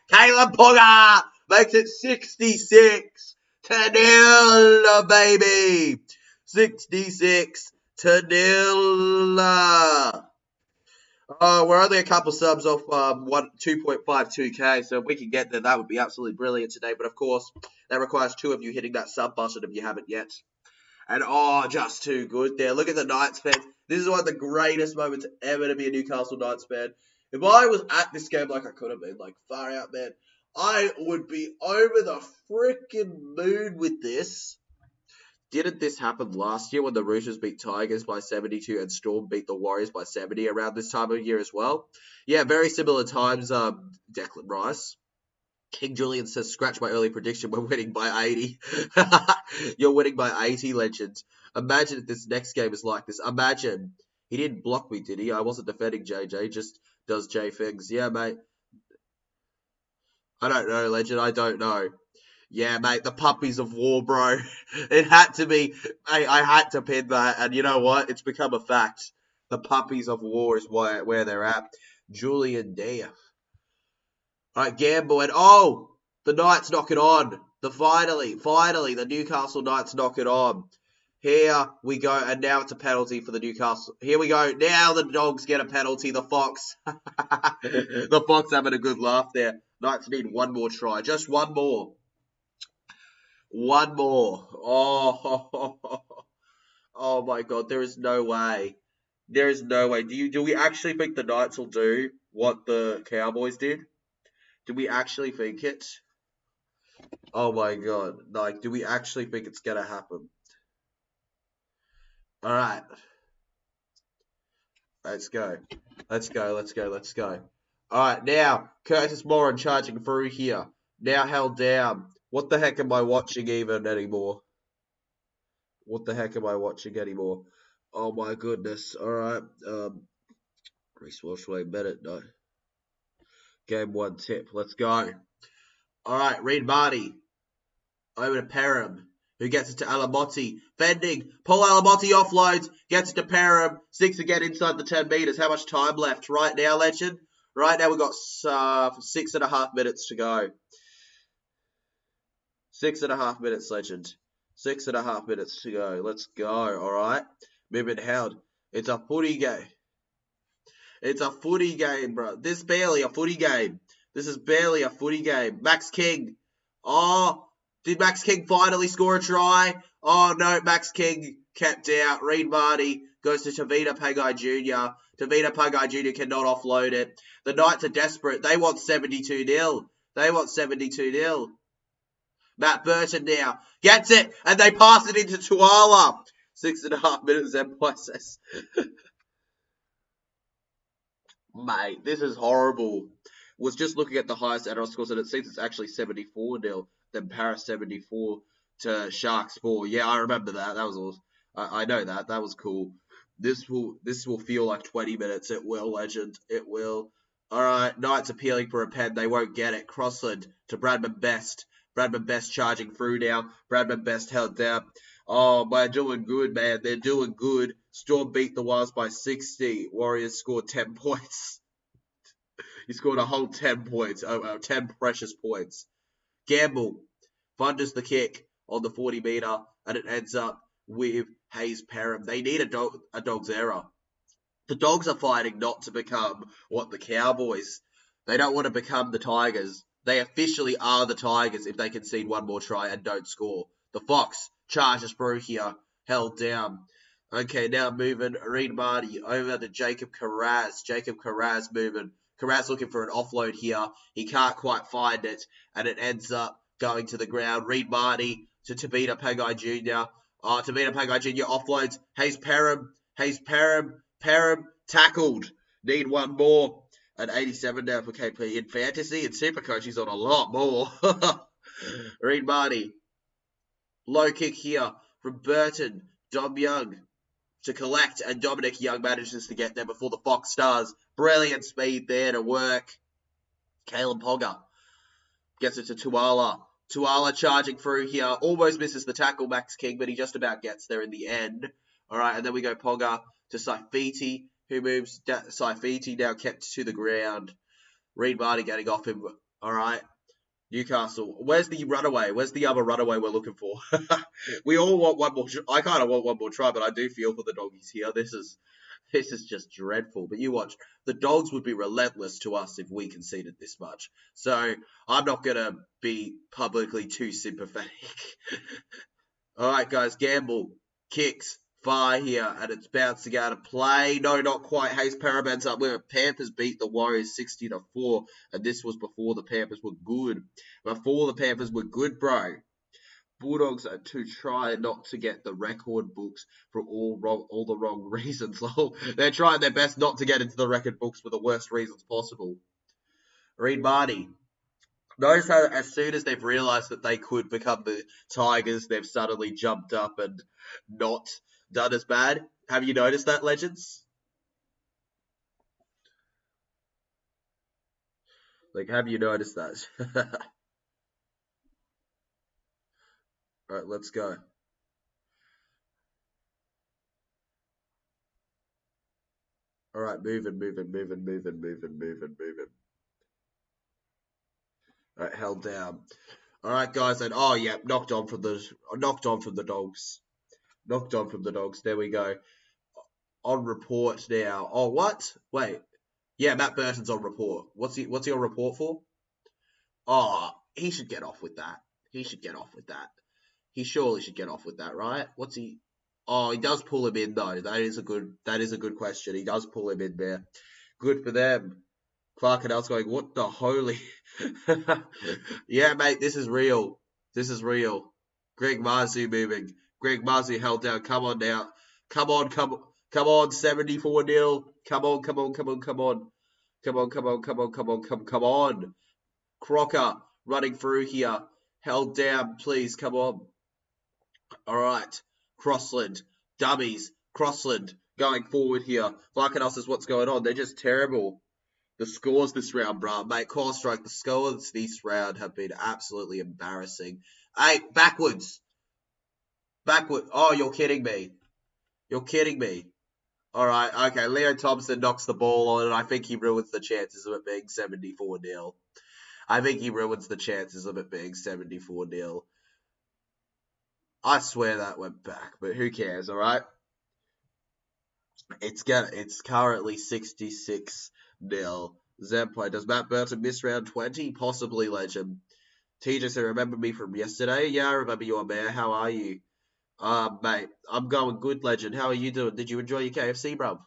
Caleb Pogger makes it 66-0, baby. 66-0. We're only a couple subs off 2.52k, so if we can get there, that would be absolutely brilliant today. But of course, that requires 2 of you hitting that sub button if you haven't yet. And just too good there. Look at the Knights fans. This is one of the greatest moments ever to be a Newcastle Knights fan. If I was at this game like I could have been, like far out, man, I would be over the freaking moon with this. Didn't this happen last year when the Roosters beat Tigers by 72 and Storm beat the Warriors by 70 around this time of year as well? Yeah, very similar times, Declan Rice. King Julian says, scratch my early prediction, we're winning by 80. You're winning by 80, legend. Imagine if this next game is like this. Imagine. He didn't block me, did he? I wasn't defending JJ, just does J things. Yeah, mate. I don't know, Legend. I don't know. Yeah, mate, the puppies of war, bro. It had to be. I had to pin that, and you know what? It's become a fact. The puppies of war is where they're at. Julian Deer. All right, Gamble, and the Knights knock it on. Finally, the Newcastle Knights knock it on. Here we go, and now it's a penalty for the Newcastle. Here we go. Now the Dogs get a penalty. The Fox, the Fox having a good laugh there. Knights need one more try, just one more. One more. Oh my God! There is no way. There is no way. Do we actually think the Knights will do what the Cowboys did? Do we actually think it? Oh my God! Like, do we actually think it's gonna happen? All right. Let's go. Let's go. Let's go. Let's go. All right, now Curtis Moran charging through here. Now held down. What the heck am I watching even anymore? What the heck am I watching anymore? Oh my goodness. All right. Reece Walshway Bennett. No. Game 1 tip. Let's go. All right. Reed Marty. Over to Perham, who gets it to Alamotti. Fending. Paul Alamotti offloads. Gets it to Perham. Sticks again inside the 10 metres. How much time left right now, Legend? Right now we've got 6.5 minutes to go. 6.5 minutes, Legend. 6.5 minutes to go. Let's go, all right? Movement held. It's a footy game. It's a footy game, bro. This is barely a footy game. This is barely a footy game. Max King. Oh, did Max King finally score a try? Oh, no, Max King kept out. Reed Marty goes to Tavita Pagai Jr. Tavita Pagai Jr. cannot offload it. The Knights are desperate. They want 72-0. They want 72-0. Matt Burton now gets it, and they pass it into Tuala. 6.5 minutes, Empire says. Mate, this is horrible. Was just looking at the highest NRL scores, and it seems it's actually 74-0. Then Paris 74 to Sharks 4. Yeah, I remember that. That was awesome. I know that. That was cool. This will feel like 20 minutes. It will, Legend. It will. All right, Knights appealing for a pen. They won't get it. Crossland to Bradman Best. Bradman Best charging through now. Bradman Best held down. Oh, they're doing good, man. They're doing good. Storm beat the Wires by 60. Warriors scored 10 points. He scored a whole 10 points. 10 precious points. Gamble thunders the kick on the 40-metre, and it ends up with Hayes Perham. They need a dog's error. The Dogs are fighting not to become what the Cowboys. They don't want to become the Tigers. They officially are the Tigers if they concede one more try and don't score. The Fox charges through here, held down. Okay, now moving Reed Marty over to Jacob Carraz. Jacob Carraz moving. Carraz looking for an offload here. He can't quite find it, and it ends up going to the ground. Reed Marty to Tavita Pagai Jr. Tavita Pagai Jr. offloads. Hayes Perham tackled. Need one more. At 87 now for KP. In fantasy and Supercoach, he's on a lot more. Reed Marty. Low kick here from Burton. Dom Young to collect, and Dominic Young manages to get there before the Fox Stars. Brilliant speed there to work. Caleb Pogger gets it to Tuala. Tuala charging through here. Almost misses the tackle, Max King, but he just about gets there in the end. All right, and then we go Pogger to Saifiti, who moves. Saifiti now kept to the ground. Reed Marty getting off him. All right. Newcastle. Where's the runaway? Where's the other runaway we're looking for? We all want one more. I kind of want one more try, but I do feel for the doggies here. This is just dreadful. But you watch. The Dogs would be relentless to us if we conceded this much. So I'm not going to be publicly too sympathetic. All right, guys. Gamble. Kicks. Far here, and it's bouncing out of play. No, not quite. Hayes Perham ends up where Panthers beat the Warriors 60-4, and this was before the Panthers were good. Before the Panthers were good, bro. Bulldogs are to try not to get the record books for all the wrong reasons. They're trying their best not to get into the record books for the worst reasons possible. Reed Marty. Notice how as soon as they've realised that they could become the Tigers, they've suddenly jumped up and not done as bad. Have you noticed that, Legends? Like, have you noticed that? Alright, let's go. Alright, moving. Alright, held down. Alright, guys, and oh yeah, knocked on from the dogs. Knocked on from the dogs. There we go. On report now. Oh, what? Wait. Yeah, Matt Burton's on report. What's he on report for? Oh, he should get off with that. He should get off with that. He surely should get off with that, right? What's he? Oh, he does pull him in though. That is a good question. He does pull him in there. Good for them. Clark and Else going, what the holy? Yeah, mate, this is real. This is real. Greg Marzu moving. Greg Marzu held down. Come on now. Come on. 74-0. Come on. Crocker running through here. Held down, please. Come on. All right. Crossland. Dummies. Crossland going forward here. Clark and Else is what's going on. They're just terrible. The scores this round, bruh. Mate, call strike. The scores this round have been absolutely embarrassing. Hey, backwards. Oh, you're kidding me. All right, okay. Leo Thompson knocks the ball on, and I think he ruins the chances of it being 74-0. I swear that went back, but who cares, all right? It's currently 66-0. Zemplay, does Matt Burton miss round 20? Possibly, legend. TJ said, remember me from yesterday? Yeah, I remember you, man. How are you? Mate, I'm going good, legend. How are you doing? Did you enjoy your KFC, bruv?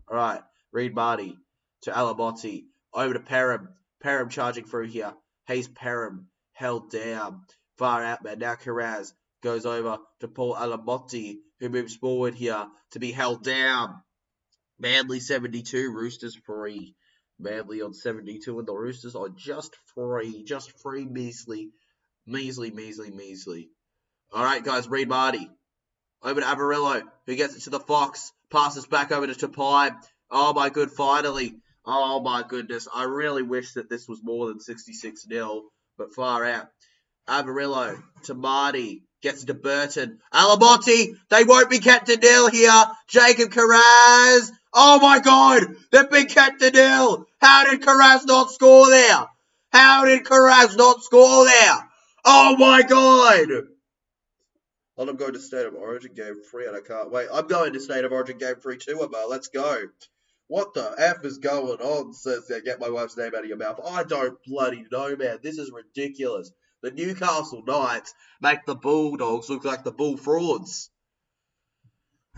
All right, Reed Marty to Alamotti. Over to Perham. Perham charging through here. Hayes Perham held down. Far out, man. Now Carraz goes over to Paul Alamotti, who moves forward here to be held down. Manly 72, Roosters 3. Manly on 72, and the Roosters are just 3. Just 3 measly. All right, guys, Reed Marty. Over to Avarillo, who gets it to the Fox. Passes back over to Tapai. Oh, my good, finally. Oh, my goodness. I really wish that this was more than 66-0, but far out. Avarillo to Marty. Gets it to Burton. Alamotti, they won't be kept to nil here. Jacob Carraz. Oh, my God. They've been kept to nil. How did Carraz not score there? Oh, my God. And I'm going to State of Origin Game 3, and I can't wait. I'm going to State of Origin Game 3 too, Emma. Let's go. What the F is going on? Says, get my wife's name out of your mouth. I don't bloody know, man. This is ridiculous. The Newcastle Knights make the Bulldogs look like the Bull Frauds.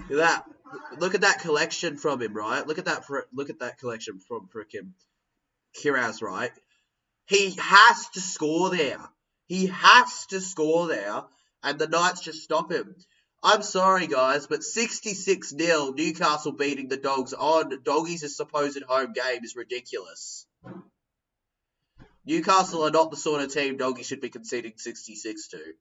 Look at that collection from him, right? Look at that collection from frickin' Kiraz, right? He has to score there. And the Knights just stop him. I'm sorry, guys, but 66-0, Newcastle beating the Dogs on Doggies' supposed home game is ridiculous. Newcastle are not the sort of team Doggies should be conceding 66 to.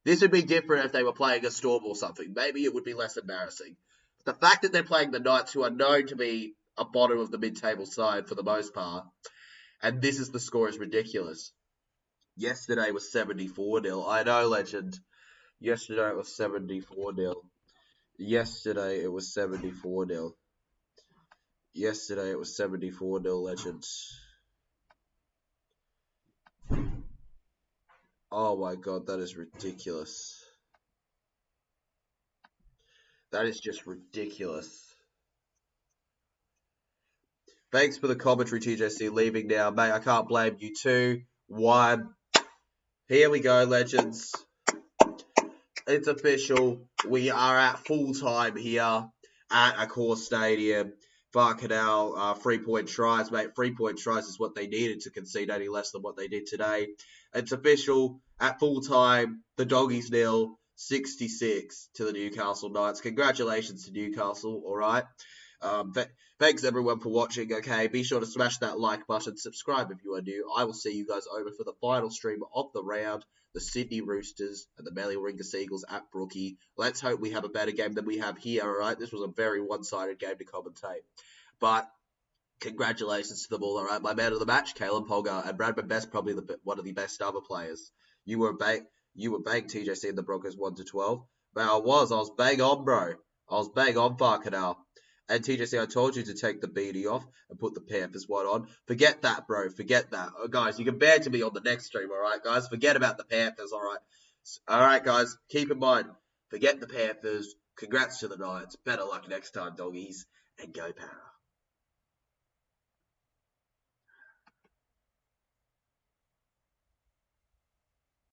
This would be different if they were playing a Storm or something. Maybe it would be less embarrassing. But the fact that they're playing the Knights, who are known to be a bottom of the mid-table side for the most part, and this is the score, is ridiculous. Yesterday was 74-0. I know, legend. Yesterday it was 74-0. Yesterday it was 74-0, legends. Oh my God, that is ridiculous. That is just ridiculous. Thanks for the commentary, TJC. Leaving now. Mate, I can't blame you. 2, 1. Here we go, legends. It's official. We are at full time here at Accor Stadium. Fucking hell, 3-point tries, mate. 3-point tries is what they needed to concede any less than what they did today. It's official at full time. The Doggies nil, 66 to the Newcastle Knights. Congratulations to Newcastle, all right? Thanks everyone for watching, okay? Be sure to smash that like button, subscribe if you are new. I will see you guys over for the final stream of the round, the Sydney Roosters and the Melly Warringah Seagulls at Brookie. Let's hope we have a better game than we have here, all right? This was a very one-sided game to commentate. But Congratulations to them all, all right? My man of the match, Caleb Polgar, and Bradman Best, probably one of the best other players. You were bang TJC in the Broncos 1-12. But I was bang on, bro. I was bang on, fucking hell. And TJC, I told you to take the beanie off and put the Panthers one on. Forget that, bro. Forget that. Oh, guys, you can bear to me on the next stream, all right, guys? Forget about the Panthers, all right? All right, guys, keep in mind, forget the Panthers. Congrats to the Knights. Better luck next time, doggies. And go Para.